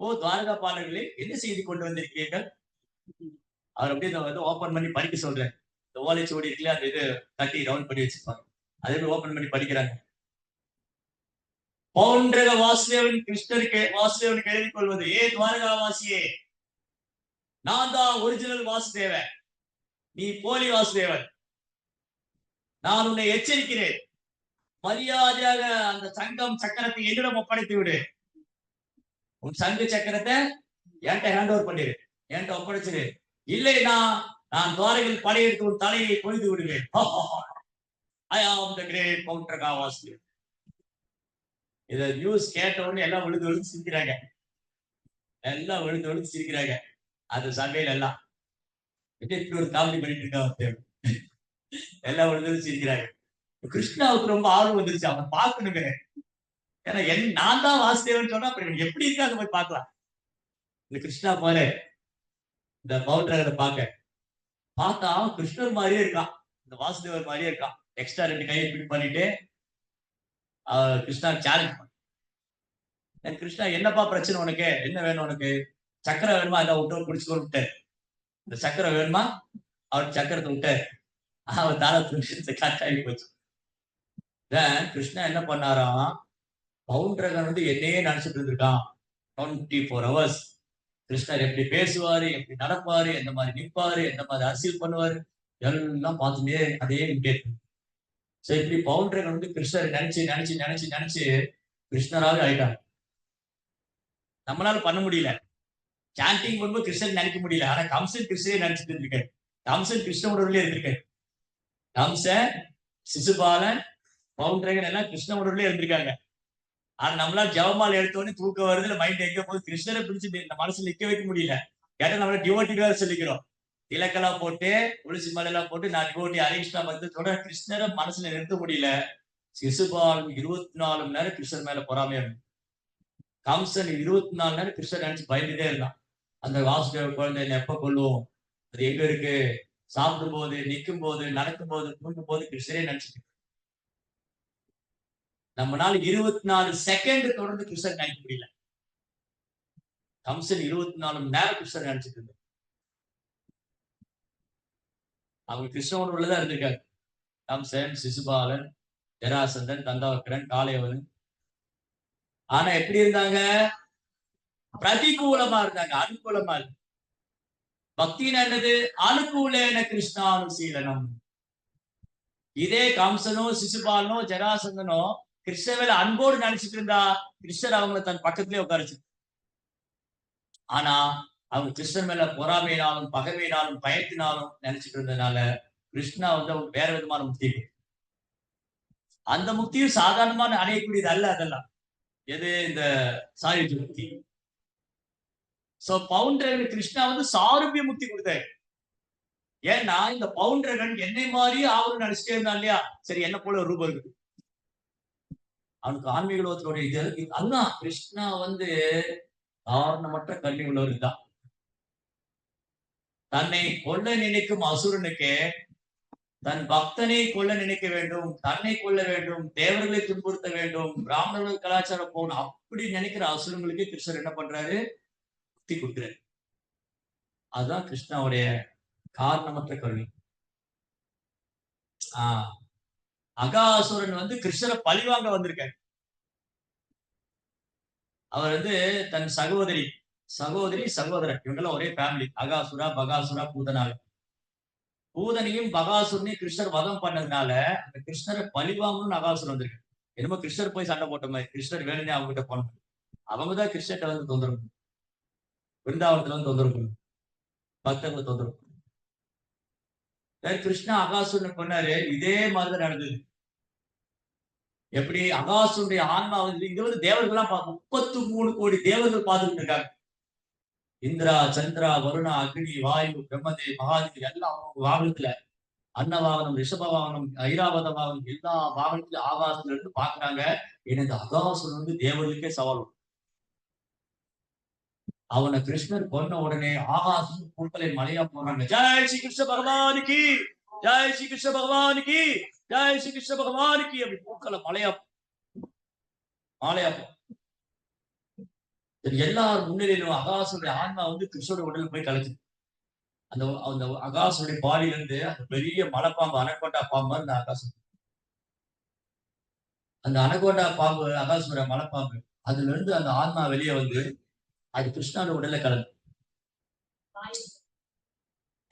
ஓ துவாரகா பாலர்களே, என்ன செய்தி கொண்டு வந்திருக்கீர்கள்? அவர் அப்படியே வந்து ஓபன் பண்ணி படிக்க சொல்றேன். இந்த ஓலைச்சுவடி இருக்குல்ல, அந்த இது கட்டி ரவுண்ட் பண்ணி வச்சிருப்பாங்க, அதே ஓபன் பண்ணி படிக்கிறாங்க. பவுண்டரக வாசுதேவன் கிருஷ்ணருக்கு வாசுதேவனுக்கு எழுதி கொள்வது, ஏ துவாரகா வாசியே, நான் தான் ஒரிஜினல் வாசுதேவன். நீ போலி வாசுதேவன், நான் உன்னை எச்சரிக்கிறேன். மரியாதையாக அந்த சங்கம் சக்கரத்தை என்னிடம் ஒப்படைத்து விடு. உன் சங்கு சக்கரத்தை என்கிட்ட ஹேண்ட் ஓவர் பண்ணிடு, என்கிட்ட ஒப்படைச்சிரு. இல்லை நான் துவாரையில் படையெடுத்து உன் தலையை கொய்து விடுவேன். ஐ ஆம் த கிரேட் பவுண்டரகா வாசுதேவன். இத நியூஸ் கேட்ட உடனே எல்லாம் விழுந்து விழுந்து சிரிக்கிறாங்க. எல்லாம் விழுந்து விழுந்து சிரிக்கிறாங்க. அந்த சபையில எல்லாம் இப்படி ஒரு காமெடி பண்ணிட்டு இருக்காங்க. எல்லாம் விழுந்து சிரிக்கிறாங்க. கிருஷ்ணாவுக்கு ரொம்ப ஆர்வம் வந்துருச்சு, அவன் பார்க்கணுங்க. ஏன்னா நான் தான் வாசுதேவன் சொன்னா அப்புறம் எப்படி இருக்காங்க போய் பார்க்கலாம். இந்த கிருஷ்ணா போல இந்த பவுண்டரகரை பார்த்தா கிருஷ்ணர் மாதிரியே இருக்கான், இந்த வாசுதேவர் மாதிரியே இருக்கான். எக்ஸ்ட்ரா 2 கையை பிடி பண்ணிட்டு கிருஷ்ணா சேலஞ்ச் பண்ண. கிருஷ்ணா, என்னப்பா பிரச்சனை உனக்கு, என்ன வேணும் உனக்கு? சக்கரை வேணுமா? அதை விட்டு குடிச்சுக்கோ விட்டாரு. இந்த சக்கரை வேணுமா? அவர் சக்கரத்தை விட்டாரு. அவர் தாள காட்டாகி போச்சு. கிருஷ்ணா என்ன பண்ணாராம், பவுண்டரகன் வந்து என்னையே நினைச்சிட்டு இருந்திருக்கான் 24 hours. கிருஷ்ணர் எப்படி பேசுவாரு, எப்படி நடப்பாரு, எந்த மாதிரி நிற்பாரு, எந்த மாதிரி அரசியல் பண்ணுவாரு, எல்லாம் பார்த்துட்டே அதே கேட்டு. இப்படி பவுண்டரகன் வந்து கிருஷ்ணரை நினைச்சு நினைச்சு நினைச்சு நினைச்சு கிருஷ்ணராக ஆயிட்டாங்க. நம்மளால பண்ண முடியல. சாண்டிங் பண்ணும்போது கிருஷ்ணன் நினைக்க முடியல. ஆனா கம்சன் கிருஷ்ணரே நினைச்சிட்டு இருந்திருக்காரு. கம்சன் கிருஷ்ணனுடைய இருந்திருக்காரு. கம்சன், சிசுபாலன், பவுண்டரகன் எல்லாம் கிருஷ்ணனுடைய இருந்திருக்காங்க. ஆனா நம்மளால ஜெபமாலை எடுத்தோடனே தூக்கம் வருது, மைண்ட் எங்க போது கிருஷ்ணரை பிடிச்சு இந்த மனசுல நிக்க வைக்க முடியல. கேட்டா நம்மள டிவோட்டிக்காக சொல்லிக்கிறோம். திலக்கெல்லாம் போட்டு துளசி மலையெல்லாம் போட்டு நான் டிவோட்டி அரேஞ்ச்டா வந்து தொடர் கிருஷ்ணரை மனசுல நிறுத்த முடியல. சிசுபாலன் 24 மணி நேரம் கிருஷ்ணர் மேல பொறாமையா இருக்கு. கம்சன் 24 நேரம் கிருஷ்ணர் நினைச்சு பயந்துட்டே இருந்தான். அந்த வாசுதேவ குழந்தை என்ன எப்ப கொள்ளுவோம், அது எங்க இருக்கு, சாப்பிடும் போது, நிற்கும் போது, நடக்கும் போது, தூங்கும் போது கிருஷ்ணரே நினைச்சிட்டு. நம்மளால 24 செகண்ட் தொடர்ந்து கிருஷ்ணர் நினைக்க முடியல. கம்சன் 24 மணி நேரம் கிருஷ்ணர் நினைச்சிட்டு இருந்தார். அவங்க கிருஷ்ணனோட உள்ளதான் இருந்திருக்காங்க. கம்சன், சிசுபாலன், ஜராசந்தன், தந்தவக்கரன், காளையவன். ஆனா எப்படி இருந்தாங்க? பிரதிகூலமா இருந்தாங்க, அனுகூலமா இருக்கு. பக்தினா என்னது? அனுகூலேன கிருஷ்ணானுசீலனம். இதே கம்சனோ சிசுபாலனோ ஜராசந்தனோ கிருஷ்ணவேல அன்போடு நினைச்சிட்டு இருந்தா கிருஷ்ணர் அவங்களை தன் பக்கத்திலே உட்காரிச்சு. ஆனா அவங்க கிருஷ்ணன் மேல பொறாமையினாலும் பகைமையினாலும் பயத்தினாலும் நினைச்சிட்டு இருந்ததுனால கிருஷ்ணா வந்து அவங்க வேற விதமான முக்தி. அந்த முக்தியும் சாதாரணமான அடையக்கூடியது அல்ல. அதெல்லாம் எது? இந்த சாயுஜ முக்தி. சோ பவுண்டரகன் கிருஷ்ணா வந்து சாரூபிய முக்தி கொடுத்தாரு. ஏன்னா இந்த பவுண்டரகன் என்னை மாதிரியே ஆவரும் நினைச்சிட்டே இருந்தான் இல்லையா? சரி, என்ன போல ஒரு ரூபம் இருக்கு அவனுக்கு ஆன்மீக உலகத்தினுடைய இது. அதுதான் கிருஷ்ணா வந்து காரணமற்ற கல்வி உள்ளவர் தான். தன்னை கொல்ல நினைக்கும் அசுரனுக்கு தன் பக்தனை கொல்ல நினைக்க வேண்டும், தன்னை கொல்ல வேண்டும், தேவர்களை துன்புறுத்த வேண்டும், பிராமணர்கள் கலாச்சாரம் போகணும் அப்படி நினைக்கிற அசுரங்களுக்கு கிருஷ்ணர் என்ன பண்றாரு? முக்தி கொடுக்கிறாரு. அதுதான் கிருஷ்ணாவுடைய காரணமற்ற கல்வி. அகாசுரன் வந்து கிருஷ்ணரை பழிவாங்க வந்திருக்காரு. அவர் வந்து தன் சகோதரி சகோதரன் இவங்கெல்லாம் ஒரே ஃபேமிலி. அகாசுரா, பகாசுரா, பூதனாக. பூதனையும் பகாசுரனையும் கிருஷ்ணர் வதம் பண்ணதுனால அந்த கிருஷ்ணரை பழிவாங்கணும்னு அகாசுரன் வந்திருக்கு. என்னமோ கிருஷ்ணர் போய் சண்டை போட்ட மாதிரி கிருஷ்ணர் வேணும்னே அவங்க கிட்ட போன. அவங்கதான் கிருஷ்ணர்கிட்ட வந்து தொந்தரவு, பிருந்தாவனத்துல வந்து தொந்தரவு, பக்தர்களை தொந்தரவு. கிருஷ்ணா அகாசுரன் பண்ணாரு. இதே மாதிரிதான் நடந்தது. எப்படி? அகாசுடைய ஆன்மா வந்து இது வந்து தேவர்கள்லாம் 33 கோடி தேவர்கள் பார்த்துட்டு இருக்காங்க. இந்திரா, சந்திரா, வருணா, அக்னி, வாயு, பிரம்மதே, மகாதேவி எல்லாம் அவங்க வாகனத்துல, அன்னவாகனம், ரிஷபவாகனம், ஐராவத வாகனம் எல்லா வாகனத்திலும் ஆகாசத்துல இருந்து பாக்குறாங்க. எனக்கு அகாசுரன் வந்து தேவர்களுக்கே சவால். அவனை கிருஷ்ணர் கொன்ன உடனே ஆகாசம் பூக்களை மலையா போறாங்க. ஜெய் ஸ்ரீ கிருஷ்ண பகவானுக்கு, ஜெய் ஸ்ரீ கிருஷ்ண பகவானுக்கு, ஜெய் ஸ்ரீ கிருஷ்ண பகவானுக்கு அப்படி பூக்களை மலையா எல்லாரும் முன்னிலையிலும் அகாசுடைய ஆன்மா வந்து கிருஷ்ணோட உடல் போய் கலைச்சு. அந்த அந்த அகாசுடைய பாடியில இருந்து அந்த பெரிய மலைப்பாம்பு, அனகோண்டா பாம்பு, அந்த அகாசம், அந்த அனகோண்டா பாம்பு, அகாசுடைய மலைப்பாம்பு, அதுல இருந்து அந்த ஆன்மா வெளியே வந்து அது கிருஷ்ணாவோட உடல்ல கலந்து.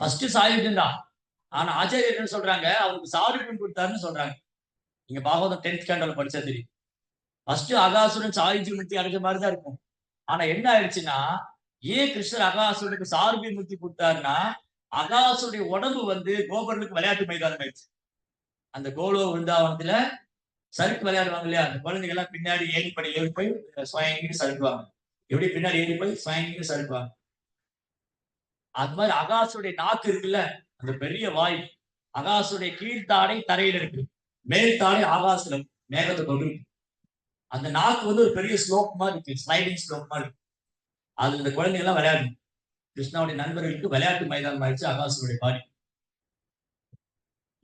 ஃபர்ஸ்ட் சாயுஜன் தான். ஆனா ஆச்சாரியர் என்ன சொல்றாங்க, அவனுக்கு சாரூபியம் கொடுத்தாருன்னு சொல்றாங்க. நீங்க பாகவதம் 10th ஸ்டாண்டர்ட்ல படிச்சா தெரியும். ஃபர்ஸ்ட் அகாசுரன் சாயுஜ்ய முக்தி அடைஞ்ச மாதிரி தான் இருக்கும். ஆனா என்ன ஆயிடுச்சுன்னா, ஏன் கிருஷ்ணர் அகாசுரனுக்கு சாரூபிய முக்தி கொடுத்தாருன்னா, அகாசுடைய உடம்பு வந்து கோபர்களுக்கு விளையாட்டு மைதானம் ஆயிடுச்சு. அந்த கோலோ விருந்தாவனத்துல சறுக்கு விளையாடுவாங்க இல்லையா? அந்த குழந்தைங்க எல்லாம் பின்னாடி ஏணிப்படி ஏறி போய் ஸ்வயங்கிட்டு சறுக்குவாங்க. எப்படி பின்னாடி ஏறி போய் ஸ்வயங்கிட்டு சறுக்குவாங்க. அது மாதிரி அகாசுடைய நாக்கு இருக்குல்ல, அந்த பெரிய வாய். அகாசுடைய கீழ்த்தாடை தரையில இருக்கு. மேல் தாடை ஆகாசுல மேகத்தை தொடு. அந்த நாக்கு வந்து ஒரு பெரிய ஸ்லோப் மாதிரி இருக்கு. ஸ்லைடிங் ஸ்லோப் மாதிரி இருக்கு. அது இந்த குழந்தைங்க எல்லாம் விளையாடும். கிருஷ்ணாவுடைய நண்பர்களுக்கு விளையாட்டு மைதானம் ஆயிடுச்சு அகாசுடைய பாடி.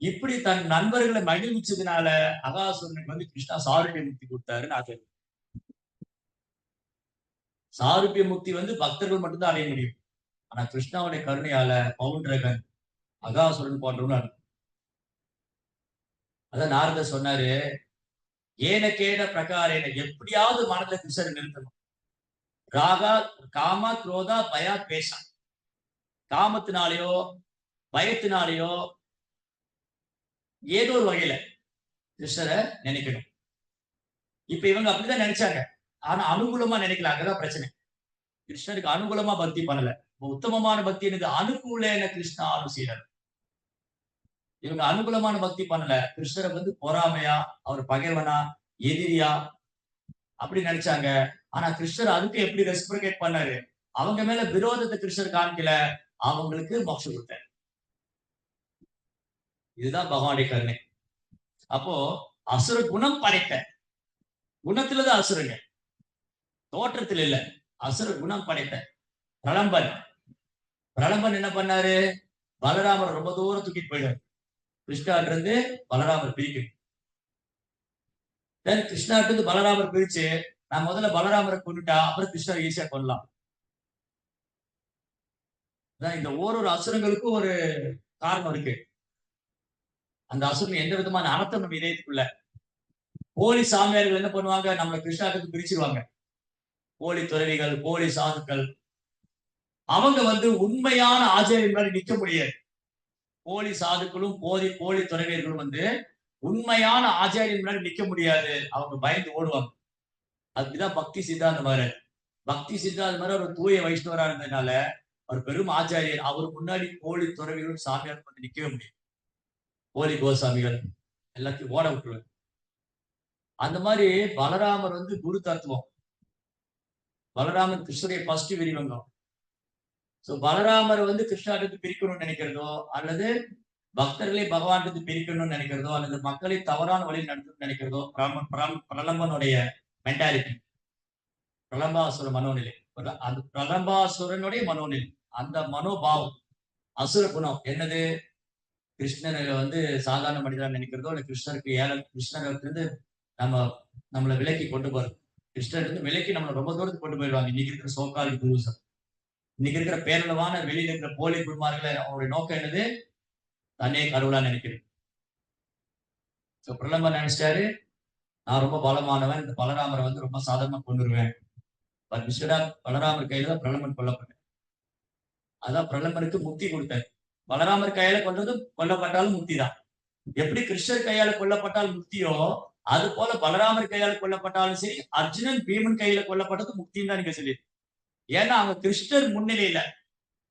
இப்படி தன் நண்பர்களை மகிழ்விச்சதுனால அகாசுரனுக்கு வந்து கிருஷ்ணா சாரூபிய முக்தி கொடுத்தாருன்னு ஆச்சரியம். சாரூபிய முக்தி வந்து பக்தர்கள் மட்டும்தான் அடைய முடியும். ஆனா கிருஷ்ணாவுடைய கருணையால பவுண்டரகன் அகாசுரன் போன்றவங்க. அதான் நாரதர் சொன்னாரு, ஏனக்கேன பிரகாரேன எப்படியாவது மனதில கிருஷ்ணரை நிறுத்தணும். ராகா காம குரோதா பயா பேசா, காமத்தினாலேயோ பயத்தினாலேயோ ஏதோ ஒரு வகையில கிருஷ்ணரை நினைக்கணும். இப்ப இவங்க அப்படிதான் நினைச்சாங்க. ஆனா அனுகூலமா நினைக்கல. அங்கதான் பிரச்சனை. கிருஷ்ணருக்கு அனுகூலமா பக்தி பண்ணல. உத்தமமான பக்தி எனக்கு அனுகூலேன கிருஷ்ணா அனுசீலன். இவங்க அனுகூலமான பக்தி பண்ணல. கிருஷ்ணரை வந்து பொறாமையா, அவர் பகைவனா, எதிரியா அப்படி நினைச்சாங்க. ஆனா கிருஷ்ணர் அதுக்கு எப்படி ரெஸ்பிரிகேட் பண்ணாரு? அவங்க மேல விரோதத்தை கிருஷ்ணர் காமிக்கல. அவங்களுக்கு மோட்சம் கொடுத்தாரு. இதுதான் பகவானுடைய கருணை. அப்போ அசுர குணம் படைத்த, குணத்துலதான் அசுரங்க, தோற்றத்தில் இல்ல. அசுர குணம் படைத்த பிரலம்பன். பிரலம்பன் என்ன பண்ணாரு? பலராமர் ரொம்ப தூரம் தூக்கிட்டு போயிடுவார். கிருஷ்ணாட்ட இருந்து பலராமர் பிரிக்கணும். கிருஷ்ணாட்ட இருந்து பலராமர் பிரிச்சு, நான் முதல்ல பலராமரை கொண்டுட்டா அப்புறம் கிருஷ்ணர் ஈஸியா கொள்ளலாம். இந்த ஒரு அசுரங்களுக்கும் ஒரு காரணம் இருக்கு. அந்த அசுரன் எந்த விதமான அனர்த்தம் நம்ம இதயத்துக்குள்ள. போலி சாமியார்கள் என்ன பண்ணுவாங்க? நம்மளை கிருஷ்ணாவுக்கு பிரிச்சிருவாங்க. போலி துறவிகள், போலி சாதுக்கள், அவங்க வந்து உண்மையான ஆச்சாரியன் மாதிரி நிக்க முடியாது. போலி சாதுக்களும் போலி துறவியர்களும் வந்து உண்மையான ஆச்சாரியன் மாதிரி நிக்க முடியாது. அவங்க பயந்து ஓடுவாங்க. அதுதான் பக்தி சித்தாந்த மாதிரி. பக்தி சித்தாந்த மாதிரி ஒரு தூய வைஷ்ணவரா இருந்ததுனால அவர் பெரும் ஆச்சாரியர். அவர் முன்னாடி போலி துறவிகளும் சாமியார் வந்து நிக்கவே முடியும். போலி கோசாமிகள் எல்லாத்தையும் ஓட விட்டுருவார். அந்த மாதிரி பலராமர் வந்து குரு தத்துவம். பலராமர் கிருஷ்ணருடைய ஃபர்ஸ்ட் விரிவங்கம். சோ பலராமர் வந்து கிருஷ்ணாட்டு பிரிக்கணும்னு நினைக்கிறதோ, அல்லது பக்தர்களை பகவான் பிரிக்கணும்னு நினைக்கிறதோ, அல்லது மக்களை தவறான வழியில் நடத்தணும்னு நினைக்கிறதோ பிரலம்பனுடைய மென்டாலிட்டி, பிரலம்பாசுர மனோநிலை. அந்த பிரலம்பாசுரனுடைய மனோநிலை, அந்த மனோபாவம், அசுர குணம் என்னது? கிருஷ்ணரை வந்து சாதாரண மனிதனா நினைக்கிறதோ, இல்ல கிருஷ்ணருக்கு இருந்து நம்மளை விலக்கி கொண்டு போறது. கிருஷ்ணர் இருந்து விலக்கி நம்மளை ரொம்ப தூரத்துக்கு கொண்டு போயிடுவாங்க. இன்னைக்கு இருக்கிற சோகால் குருசம், இன்னைக்கு இருக்கிற பேரளவான வெளியில இருக்கிற போலி குருமார்களை அவருடைய நோக்கம் என்னது? தன்னை கடவுளா நினைக்கிறது. பிரலம்பன் நினைச்சிட்டாரு, நான் ரொம்ப பலமானவன், இந்த பலராமரை வந்து ரொம்ப சாதாரணமா கொண்டுருவேன். பலராமர் கையில தான் பிரலம்பன் கொல்லப்பட்டார். அதான் பிரலம்பனுக்கு முக்தி கொடுத்தார். பலராமர் கையில கொல்லப்பட்டாலும் முக்தி தான். எப்படி கிருஷ்ணர் கையால கொல்லப்பட்டால் முக்தியோ, அது போல பலராமர் கையால கொல்லப்பட்டாலும் சரி, அர்ஜுனன் பீமன் கையில கொல்லப்பட்டது முக்தின்னு தான் நீங்க சொல்லி. ஏன்னா அவங்க கிருஷ்ணர் முன்னிலையில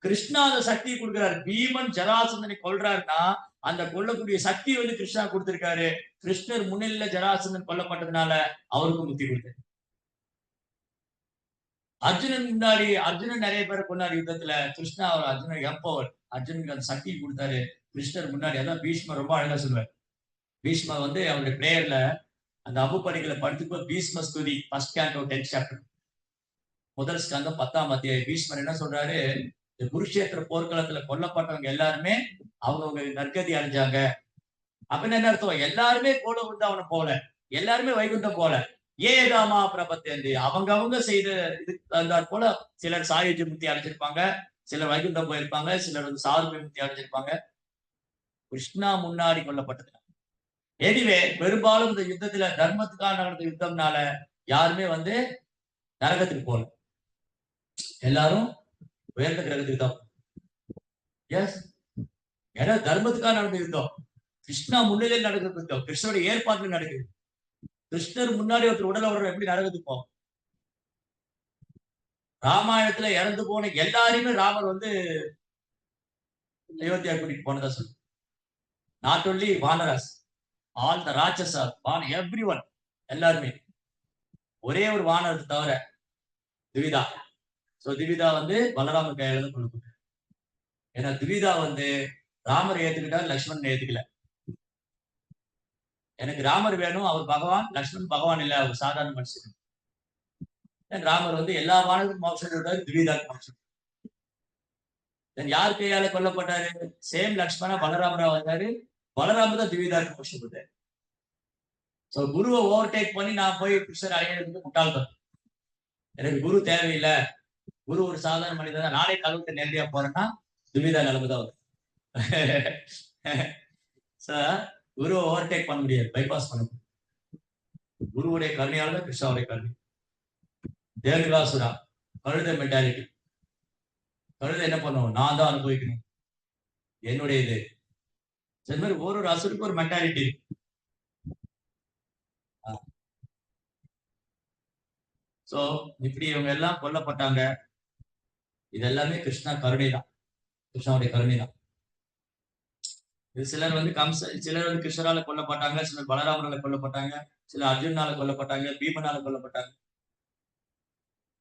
கிருஷ்ணா அந்த சக்தியை கொடுக்கிறாரு. பீமன் ஜராசந்தனை கொல்றாருன்னா அந்த கொல்லக்கூடிய சக்தி வந்து கிருஷ்ணா கொடுத்திருக்காரு. கிருஷ்ணர் முன்னிலையில ஜராசந்தன் கொல்லப்பட்டதுனால அவருக்கு முக்தி கொடுத்தாரு. அர்ஜுனன் முன்னாடி அர்ஜுனன் நிறைய பேரை கொண்டாரு யுத்தத்துல. கிருஷ்ணா அவர் அர்ஜுனன் எம்பவர், அர்ஜுனுக்கு அந்த சக்தி கொடுத்தாரு கிருஷ்ணர் முன்னாடி. அதான் பீஷ்மர் ரொம்ப அழகா சொல்லுவார். பீஷ்மர் வந்து அவருடைய பிரேயர்ல அந்த அபுபடிகளை படுத்துக்கோ பீஷ்ம ஸ்துதி ஃபர்ஸ்ட் கேண்டோ 10th சாப்டர் முதல் ஸ்கந்தம் 10ஆம் அத்தியாயம். பீஷ்மர் என்ன சொல்றாரு? இந்த குருஷேத்திர போர்க்களத்துல கொல்லப்பட்டவங்க எல்லாருமே அவங்க நற்கதி அடைஞ்சாங்க. அப்படின்னு என்ன அர்த்தம்? எல்லாருமே கோலகுந்தாவன போல, எல்லாருமே வைகுண்டம் போல. ஏதாமா பிரபத்தேந்து அவங்க செய்த இது தந்தாற் போல சிலர் சாயுஜ முக்தி அடைஞ்சிருப்பாங்க, சிலர் வைகுண்டம் போயிருப்பாங்க, சிலர் வந்து சாதுப முக்தி அடைஞ்சிருப்பாங்க. கிருஷ்ணா முன்னாடி கொல்லப்பட்டது. எனிவே பெரும்பாலும் இந்த யுத்தத்துல தர்மத்துக்காக நடந்த யுத்தம்னால யாருமே வந்து நரகத்துக்கு போல, எல்லாரும் உயர்ந்த கிரகத்துக்கு தான். எஸ், ஏன்னா தர்மத்துக்காக நடந்த யுத்தம். கிருஷ்ணா முன்னிலையில் நடக்கிற யுத்தம். கிருஷ்ணனுடைய ஏற்பாட்டில் நடக்குது. கிருஷ்ணர் முன்னாடி ஒருத்தர் உடலை விடுற எப்படி நடக்குது இப்போ? ராமாயணத்துல இறந்து போன எல்லாரையுமே ராமர் வந்து அயோத்தியா கூட்டிட்டு போனதா சொல்லு. Not only vanaras, all the rakshasa, everyone, எல்லாருமே. ஒரே ஒரு வானரத்தை தவிர திவிதா. சோ திவிதா வந்து பலராமர் கையில இருந்து கொண்டு. ஏன்னா திவிதா வந்து ராமர் ஏத்துக்கிட்டார், லக்ஷ்மணன் ஏத்துக்கல. எனக்கு ராமர் வேணும், அவர் பகவான். லக்ஷ்மண் பகவான் இல்ல, அவர் சாதாரண மனுஷன். ராமர் வந்து எல்லா வானருக்கும் மோட்சம் கொடுத்தாரு, திவிதாக்கு மோட்சம். யார் கையால கொல்லப்பட்டாரு? சேம் லக்ஷ்மணா பலராமரா வந்தாரு. பலராமர் தான் திவிதாக்கு மோட்சம் கொடுத்தாரு. சோ குருவை ஓவர்டேக் பண்ணி நான் போய் கிருஷ்ணர் அடையிறதுக்கு முட்டாள்தான். எனக்கு குரு தேவையில்லை, குரு ஒரு சாதாரண மனிதன் தான், நானே கடவுள்கிட்ட நேரடியா போறேன்னா திவிதா நிலைமைதான் வரும். குருவை ஓவர்டேக் பண்ண முடியாது, பைபாஸ் பண்ண முடியும். குருவுடைய கருணையால தான் கிருஷ்ணாவுடைய கருணை. தேவகாசுரா கழுத மென்டாலிட்டி. கழுத என்ன பண்ணுவோம்? நான் தான் அனுபவிக்கணும், என்னுடைய இது. சில பேர் ஒரு அசுருக்கு ஒரு மென்டாலிட்டி. சோ இப்படி இவங்க எல்லாம் கொல்லப்பட்டாங்க. இது எல்லாமே கிருஷ்ணா கருணை தான், கிருஷ்ணாவுடைய கருணை தான். இது சிலர் வந்து சிலர் வந்து கிருஷ்ணரால கொல்லப்பட்டாங்க, சிலர் பலராமரால கொல்லப்பட்டாங்க, சிலர் அர்ஜுனால கொல்லப்பட்டாங்க, பீமனால கொல்லப்பட்டாங்க.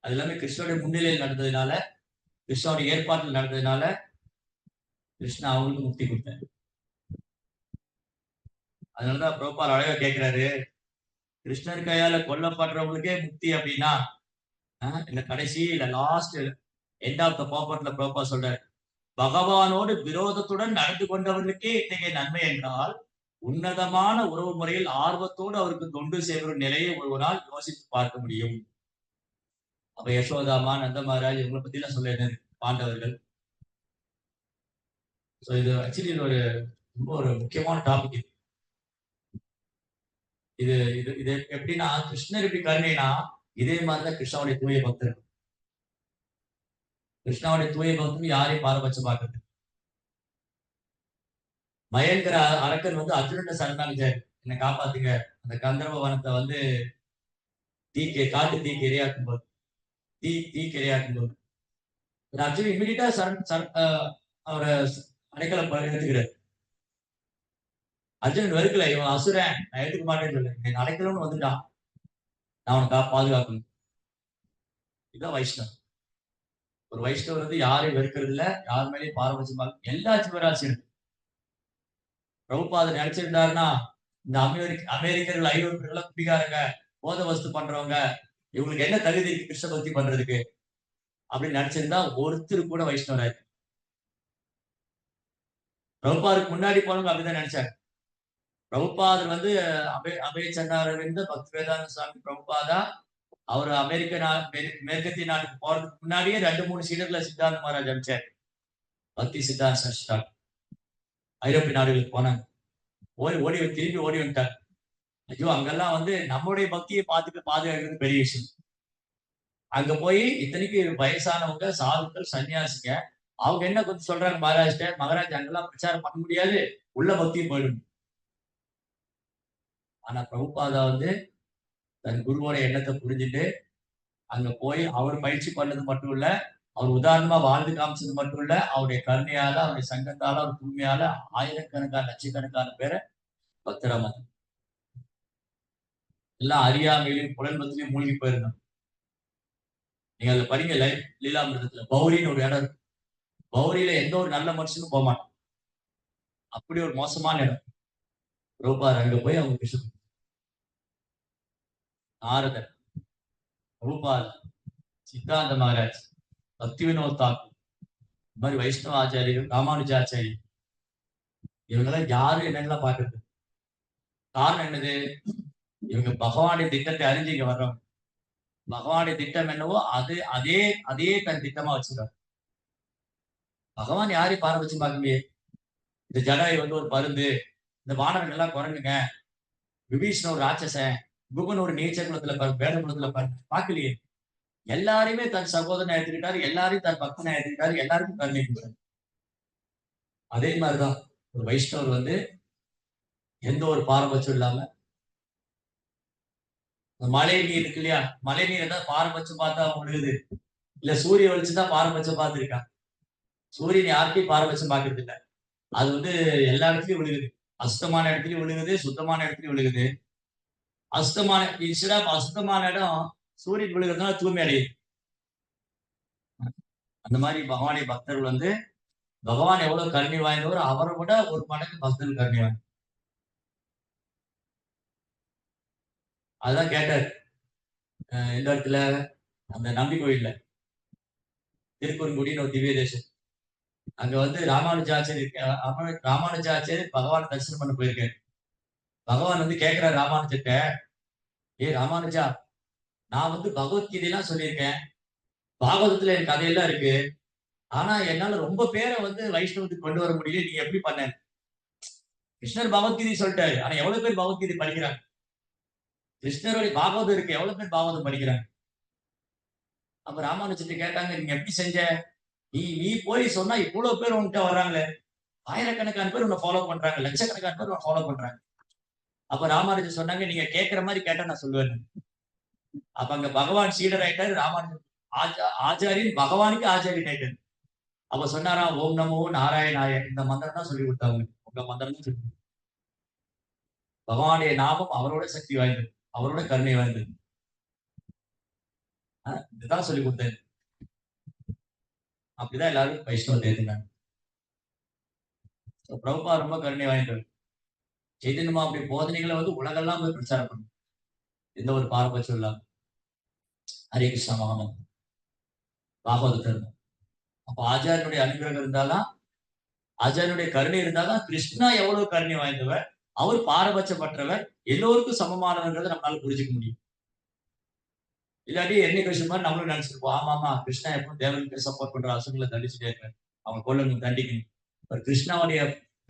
அது எல்லாமே கிருஷ்ணனுடைய முன்னிலையில் நடந்ததுனால, கிருஷ்ணனுடைய ஏற்பாட்டில் நடந்ததுனால கிருஷ்ணா அவங்களுக்கு முக்தி கொடுத்தாரு. அதனாலதான் பிரபுபால் அழகா கேட்கிறாரு, கிருஷ்ணர் கையால கொல்லப்படுறவங்களுக்கே முக்தி அப்படின்னா இந்த கடைசி last end of the பாப்பர்ட்ல Prabhupada சொல்றாரு, பகவானோடு விரோதத்துடன் நடந்து கொண்டவர்களுக்கே இத்தகைய நன்மை என்றால் உன்னதமான உறவு முறையில் ஆர்வத்தோடு அவருக்கு தொண்டு செய்கிற நிலையை ஒருவரால் யோசித்து பார்க்க முடியும். அப்ப யசோதாமா, நந்த மகாராஜ் இவங்களை பத்தி எல்லாம் சொல்ல பாண்டவர்கள். சோ இது ஆக்சுவலி இது ஒரு ரொம்ப ஒரு முக்கியமான டாபிக். இது இது இது எப்படின்னா, கிருஷ்ணர் இப்படி கருணைனா இதே மாதிரிதான் கிருஷ்ணாவுடைய தூய பக்தர். கிருஷ்ணாவுடைய தூய பக்தர் யாரையும் பாரபட்சம் பார்க்கறது. மயங்கிற அரக்கன் வந்து அர்ஜுனன் சரணாகிட்டார், என்னை காப்பாத்துங்க. அந்த கந்தர்வ வனத்தை வந்து காட்டு தீக்கு இரையாக்கும் போது, தீக்கு இரையாக்கும் போது அர்ஜுனன் இமிடியட்டா அவரை அடைக்கலம் எடுத்துக்கிறார். அர்ஜுனன் வெறுக்கல, இவன் அசுரன், நான் எடுத்துக்க மாட்டேன்னு சொல்லு, நீ அடைக்கலம்னு வந்துட்டான், நான் அவனுக்கு பாதுகாக்கணும். இதுதான் வைஷ்ணவம். ஒரு வைஷ்ணவர் வந்து யாரையும் வெறுக்கிறது இல்ல, யார் மேலேயும் பாரபட்சம் எல்லா ஜீவராசியும். பிரபுபாதர் நினைச்சிருந்தாருன்னா இந்த அமெரிக்கர்கள் 500 பேர்லாம் குடிகாரங்க, போத வஸ்து பண்றவங்க, இவங்களுக்கு என்ன தகுதி இருக்கு கிருஷ்ண பக்தி பண்றதுக்கு அப்படின்னு நினைச்சிருந்தா ஒருத்தர் கூட வைஷ்ணவராய். பிரபுபாதருக்கு முன்னாடி போனவங்க அப்படிதான் நினைச்சாங்க. பிரபுபாதர் வந்து அபய சன்னாரவிந்த பக்தி வேதாந்த சுவாமி பிரபுபாதா அவர் மேற்கத்திய நாட்டுக்கு போறதுக்கு முன்னாடியே 2-3 சீடர்களை சித்தாந்த மகாராஜ் அனுப்பிச்சார். பக்தி சித்தாந்த சஷ்டால் ஐரோப்பிய நாடுகளுக்கு போனாங்க. ஓடி திரும்பி ஓடி வந்துட்டாங்க. ஐயோ, அங்கெல்லாம் வந்து நம்மளுடைய பக்தியை பார்த்துட்டு பாதுகாக்கிறது பெரிய விஷயம். அங்க போய் இத்தனைக்கு வயசானவங்க, சாதுக்கள், சன்னியாசிங்க, அவங்க என்ன கொஞ்சம் சொல்றாங்க மகாராஜ் அங்கெல்லாம் பிரச்சாரம் பண்ண முடியாது, உள்ள பக்தியும் போயிடும். ஆனா பிரபுபாதா வந்து தன் குருவோட எண்ணத்தை புரிஞ்சுட்டு அங்க போய் அவர் பயிற்சி பண்ணது மட்டும் இல்ல, அவர் உதாரணமா வாழ்ந்து காமிச்சது மட்டும் இல்ல, அவருடைய கருணையால, அவருடைய சங்கத்தால, அவர் தூய்மையால ஆயிரக்கணக்கான லட்சக்கணக்கான பேரை பக்தராம எல்லாம் அறியாமையிலையும் புலன்பத்திலையும் மூழ்கி போயிருந்தோம். நீங்க அதுல படிங்க, லீலாமிரதத்துல பௌரின்னு ஒரு இடம் இருக்கு. பௌரியில எந்த ஒரு நல்ல மனுஷனும் போக மாட்டான், அப்படி ஒரு மோசமான இடம். ரூபார் அங்க போய் அவங்க கிருஷ்ண நாரதர், ரூபால், சித்தாந்த மகாராஜ், பக்தி வினோத் தாக்கூர், இந்த மாதிரி வைஷ்ணவ ஆச்சாரியர்கள், ராமானுஜாச்சாரி, இவங்கெல்லாம் யாரும் என்னென்னலாம் பாக்குறது. காரணம் என்னது? இவங்க பகவானுடைய திட்டத்தை அறிஞ்சு இங்க வர்றோம். பகவானுடைய திட்டம் என்னவோ அதே தன் திட்டமா வச்சுக்கிறார். பகவான் யாரையும் பாரபட்சம் பார்க்க முடியாது. இந்த ஜடாய் வந்து ஒரு பருந்து, இந்த வானரங்கள் எல்லாம் குரங்குங்க, விபீஷன் ஒரு ராட்சசன், குகன் ஒரு நீச்ச குலத்துல வேட குலத்துல பார்க்கலையே. எல்லாரையுமே தன் சகோதரனை எடுத்துக்கிட்டாரு, எல்லாரையும் தன் பக்தனை எடுத்துக்கிட்டாரு, எல்லாருக்கும் கருணை கொடுத்தாரு. அதே மாதிரிதான் ஒரு வைஷ்ணவர் வந்து எந்த ஒரு பாரபட்சம் இல்லாம மழை நீர் இருக்கு இல்லையா, மழை நீர் தான் பாரபட்சம் பார்த்தா விழுகுது, இல்ல சூரிய வெளிச்சம் தான் பாரபட்சம் பார்த்துருக்கா. சூரியன் யார்கிட்டயும் பாரபட்சம் பார்க்கறது இல்ல. அது வந்து எல்லா இடத்துலயும் விழுகுது. அசுத்தமான இடத்துலயும் விழுகுது, சுத்தமான இடத்துலயும் விழுகுது. அசுத்தமான இன்ஸ்டெட் ஆஃப் அசுத்தமான இடம் சூரியன் விழுகிறதுனால தூய்மை அடையுது. அந்த மாதிரி பகவானுடைய பக்தர்கள் வந்து பகவான் எவ்வளவு கருணை வாய்ந்தவர், அவரை விட ஒரு மடங்கு பக்தர்கள் கருணை வாய்ந்தவர். அதுதான் கேட்டார் எந்த இடத்துல, அந்த நம்பி கோயில்ல, திருக்குறுங்குடின்னு ஒரு திவ்ய தேசம். அங்க வந்து ராமானுஜாச்சாரியர் பகவான் தரிசனம் பண்ண போயிருக்காரு. பகவான் வந்து கேட்கிறார் ராமானுஜர்கிட்ட, ஏ ராமானுஜா, நான் வந்து பகவத்கீதையெல்லாம் சொல்லியிருக்கேன், பாகவதத்துல என் கதையெல்லாம் இருக்கு, ஆனா என்னால ரொம்ப பேரை வந்து வைஷ்ணவத்துக்கு கொண்டு வர முடியல, நீங்க எப்படி பண்ண? கிருஷ்ணர் பகவத்கீதை சொல்லிட்டாரு, ஆனா எவ்வளவு பேர் பகவத்கீதை படிக்கிறாங்க? கிருஷ்ணருடைய பாகவதம் இருக்கு, எவ்வளவு பேர் பாகவதம் படிக்கிறாங்க? அப்ப ராமானுஜத்தை கேட்டாங்க, நீங்க எப்படி செஞ்ச? நீ நீ போய் சொன்னா இவ்வளவு பேர் உன்கிட்ட வர்றாங்களே, ஆயிரக்கணக்கான பேர் உன்னை ஃபாலோ பண்றாங்க, லட்சக்கணக்கான பேர் உன்னை ஃபாலோ பண்றாங்க. அப்ப ராமானுஜர் சொன்னாங்க, நீங்க கேட்கிற மாதிரி கேட்டா நான் சொல்லுவேன். அப்ப அங்க பகவான் சீடர் ஆயிட்டாரு, ராமானுஜர் ஆச்சாரியன் பகவானுக்கு ஆச்சாரியன் ஆயிட்டாரு. அப்ப சொன்னாராம், ஓம் நமோ நாராயணாய, இந்த மந்திரம் தான் சொல்லி கொடுத்தாங்க. உங்க மந்திரம் தான் சொல்லி, பகவானுடைய நாமம் அவரோட சக்தி வாய்ந்தது, அவரோட கருணை வாய்ந்தது. இதுதான் சொல்லி கொடுத்தேன். அப்படிதான் எல்லாரும் வைஷ்ணவத்தை ஏத்துனாங்க. பிரபுபா ரொம்ப கருணை வாய்ந்தவர். சைதன்ய மகாபிரபு போதனைகளை வந்து உலகெல்லாம் போய் பிரச்சாரம் பண்ணும், எந்த ஒரு பாரபட்சம் இல்லாம. ஹரே கிருஷ்ணா மகாமன் பாகவத தர்மம். அப்ப ஆச்சாரியனுடைய அனுகிரகம் இருந்தாதான், ஆச்சாரியனுடைய கருணை இருந்தாதான் கிருஷ்ணா எவ்வளவு கருணை வாய்ந்தவர், அவர் பாரபட்சப்பட்டவர், எல்லோருக்கும் சமமானவர்ன்றதை நம்மளால புரிஞ்சுக்க முடியும். இல்லாட்டி என்ன கிருஷ்ணன் மாதிரி நம்மளும் நினைச்சிருப்போம், ஆமா ஆமா கிருஷ்ணா எப்பவும் தேவனுக்கு சப்போர்ட் பண்ற, அசுரங்களை தண்டிச்சுட்டே இருக்காரு, அவங்க கொல்லணும் தண்டிக்கணும். கிருஷ்ணாவுடைய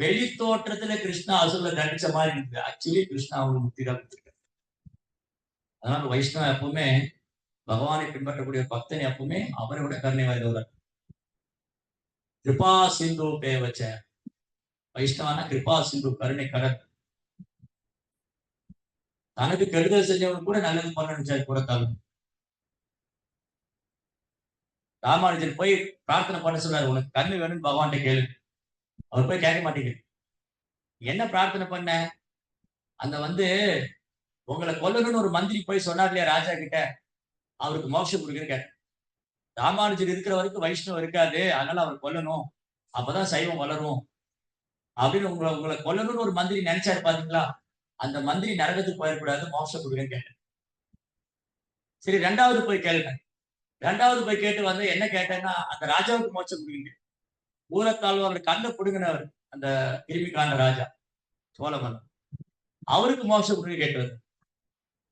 வெளி தோற்றத்துல கிருஷ்ணா அசுரங்களை தண்டிச்ச மாதிரி இருக்குது, ஆக்சுவலி கிருஷ்ணா அவங்களுக்கு முக்தி தான் கொடுத்திருக்காரு. அதனால வைஷ்ணவ எப்பவுமே பகவானை பின்பற்றக்கூடிய பக்தன் எப்பவுமே அவரை விட கருணை வாய்ந்தவர். கிருபா சிந்து பேவச்ச, வைஷ்ணவான கிருபா சிந்து, கருணை கடல். தனக்கு கெடுதல் செஞ்சவனுக்கு கூட நல்லது பண்ண நினைச்சாரு புறத்தாலும். ராமானுஜன் போய் பிரார்த்தனை பண்ண சொன்னாரு, உனக்கு கண்ணு வேணும்னு பகவான்கிட்ட கேளு. அவர் போய் கேட்க மாட்டேங்குது. என்ன பிரார்த்தனை பண்ண? அந்த வந்து உங்களை கொல்லணும்னு ஒரு மந்திரி போய் சொன்னார் இல்லையா ராஜா கிட்ட, அவருக்கு மோட்சம் கொடுக்குன்னு கேட்ட. ராமானுஜர் இருக்கிற வரைக்கும் வைஷ்ணவம் இருக்காது, அதனால அவர் கொல்லணும், அப்பதான் சைவம் வளரும் அப்படின்னு உங்களை உங்களை கொல்லணும்னு ஒரு மந்திரி நினைச்சாரு பாத்தீங்களா, அந்த மந்திரி நரகத்துக்கு போயிடக்கூடாது, மோட்சம் கொடுக்குன்னு கேட்டேன். சரி ரெண்டாவது போய் கேளுங்க. ரெண்டாவது போய் கேட்டு வந்து என்ன கேட்டேன்னா, அந்த ராஜாவுக்கு மோட்சம் கொடுங்க. ஊரத்தாழ்வாரோட கண்ணை பிடுங்கினவர் அந்த கிருமிக்கான ராஜா சோழமன், அவருக்கு மோட்சம் கொடுங்க கேட்டு வந்து,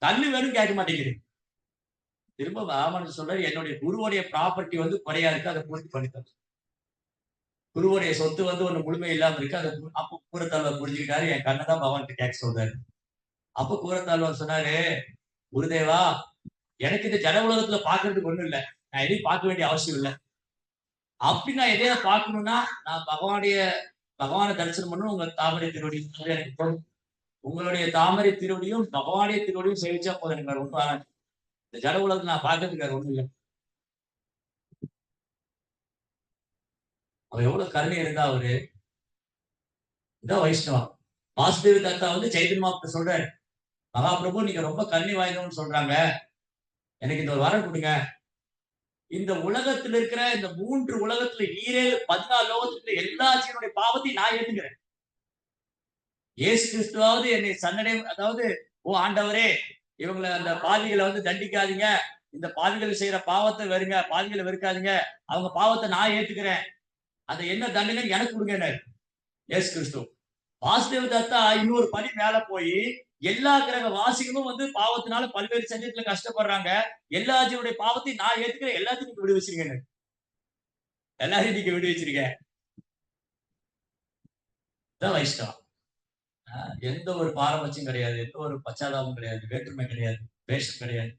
கண்ணு வேணும் கேட்க மாட்டேங்குது. திரும்ப ராமன் சொல்றாரு, என்னுடைய குருவுடைய ப்ராப்பர்ட்டி வந்து குறையா இருக்கு, அதை பூர்த்தி பண்ணித்தரும். குருவுடைய சொத்து வந்து ஒண்ணு முழுமை இல்லாம இருக்கு, அதை அப்ப கூரத்தாழ்வார் புரிஞ்சுக்கிட்டாரு, என் கண்ணை தான் பகவான்கிட்ட கேட்க சொல்றாரு. அப்ப கூரத்தாழ்வார் சொன்னாரு, குருதேவா, எனக்கு இந்த ஜன உலகத்துல பாக்குறதுக்கு ஒண்ணும் இல்லை, நான் எதையும் பார்க்க வேண்டிய அவசியம் இல்லை. அப்படி நான் எதையாவது பார்க்கணும்னா நான் பகவானை தரிசனம் பண்ணணும், உங்க தாமரை திருவடி எனக்கு போதும். உங்களுடைய தாமரை திருவடியும் பகவானுடைய திருவடியும் சேவிச்சா போதும், எனக்கு வேற ஒன்றும் ஆகாது. இந்த ஜட உலகத்துல நான் பார்க்கறதுக்கு வேற ஒண்ணும் இல்லை. அவர் எவ்வளவு கருணை இருந்தா அவரு. இதான் வைஷ்ணவா. வாசுதேவ தத்தா வந்து சைதன்ய மகாபிரபு சொல்றாரு, மகாபிரபு நீங்க ரொம்ப கருணை வாய்ந்தவன்னு சொல்றாங்க, எனக்கு இந்த ஒரு வரம் கொடுங்க. இந்த உலகத்துல இருக்கிற இந்த 3 உலகத்துல 14 லோகத்துல எல்லா ஜீவனுடைய பாவத்தையும் நான் ஏத்துக்கிறேன். இயேசு கிறிஸ்துவாவது என்னை சன்னடை, அதாவது ஓ ஆண்டவரே, இவங்களை அந்த பாவிகளை வந்து தண்டிக்காதீங்க, இந்த பாவிகள் செய்யற பாவத்தை வெறுங்க, பாவிகளை வெறுக்காதீங்க, அவங்க பாவத்தை நான் ஏத்துக்கிறேன், அதை என்ன தண்டனை எனக்கு கொடுங்க இயேசு கிறிஸ்து. வாசுதேவ தத்தா இன்னொரு படி மேல போய், எல்லா கிரக வாசிகளும் வந்து பாவத்தினால பல்வேறு சஞ்சத்துல கஷ்டப்படுறாங்க, எல்லா ஜீவனுடைய பாவத்தையும் நான் ஏத்துக்கிறேன், எல்லாத்தையும் நீங்க விடுவிச்சிருங்க, எல்லாரையும் நீங்க விடுவிச்சிருக்க. வைஷ்ணவம். எந்த ஒரு பாரபட்சம் கிடையாது, எந்த ஒரு பச்சாதாபம் கிடையாது, வேற்றுமை கிடையாது, வேஷம் கிடையாது.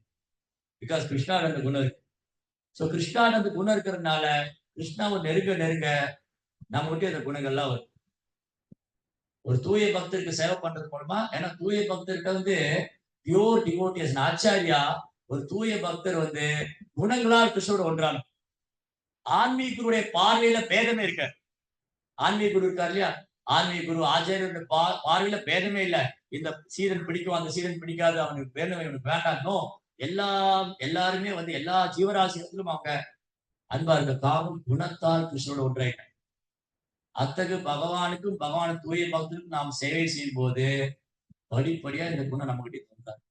பிகாஸ் கிருஷ்ணாவில் அந்த குணம் இருக்கு. சோ கிருஷ்ணாவில் அந்த குணம் இருக்கிறதுனால கிருஷ்ணாவை நெருங்க நெருங்க நம்மகிட்ட இந்த குணங்கள்லாம் வரும். ஒரு தூய பக்தருக்கு சேவை பண்றது மூலமா, ஏன்னா தூய பக்தர்கிட்ட வந்து பியூர் டிவோட்டியஸ் ஆச்சாரியா, ஒரு தூய பக்தர் வந்து குணங்களால் கிறிஸ்துவோட ஒன்றான ஆன்மீகருடைய பார்வையில பேதமே இருக்காது. ஆன்மீக குரு இருக்கார் இல்லையா? ஆன்மீக குரு ஆச்சாரியருடைய பார்வையில பேதமே இல்ல. இந்த சீடன் பிடிக்கும், அந்த சீடன் பிடிக்காது, அவனுக்கு வேணும், இவனுக்கு வேண்டாம். நோ. எல்லாருமே வந்து எல்லா ஜீவராசிகளிலும் அவங்க அன்பா இருக்க காரணம் குணத்தால் கிருஷ்ணனோட ஒன்றாயிட்டாங்க. அத்தகு பகவானுக்கும் பகவான் தூய பக்தருக்கும் நாம் சேவை செய்யும் போது படிப்படியா இந்த குணம் நம்ம கிட்ட தோன்றாது.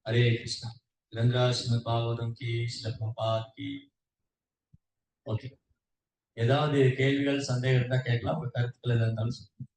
ஹரே கிருஷ்ணா. ரங்கா ஸ்ரீமத் பாகவதம் கி, ஸ்ரீல பிரபுபாத் கி. ஓகே. ஏதாவது கேள்விகள், சந்தேகம் இருந்தா கேட்கலாம். உங்க கருத்துக்கள் எதா இருந்தாலும் சொல்லுங்க.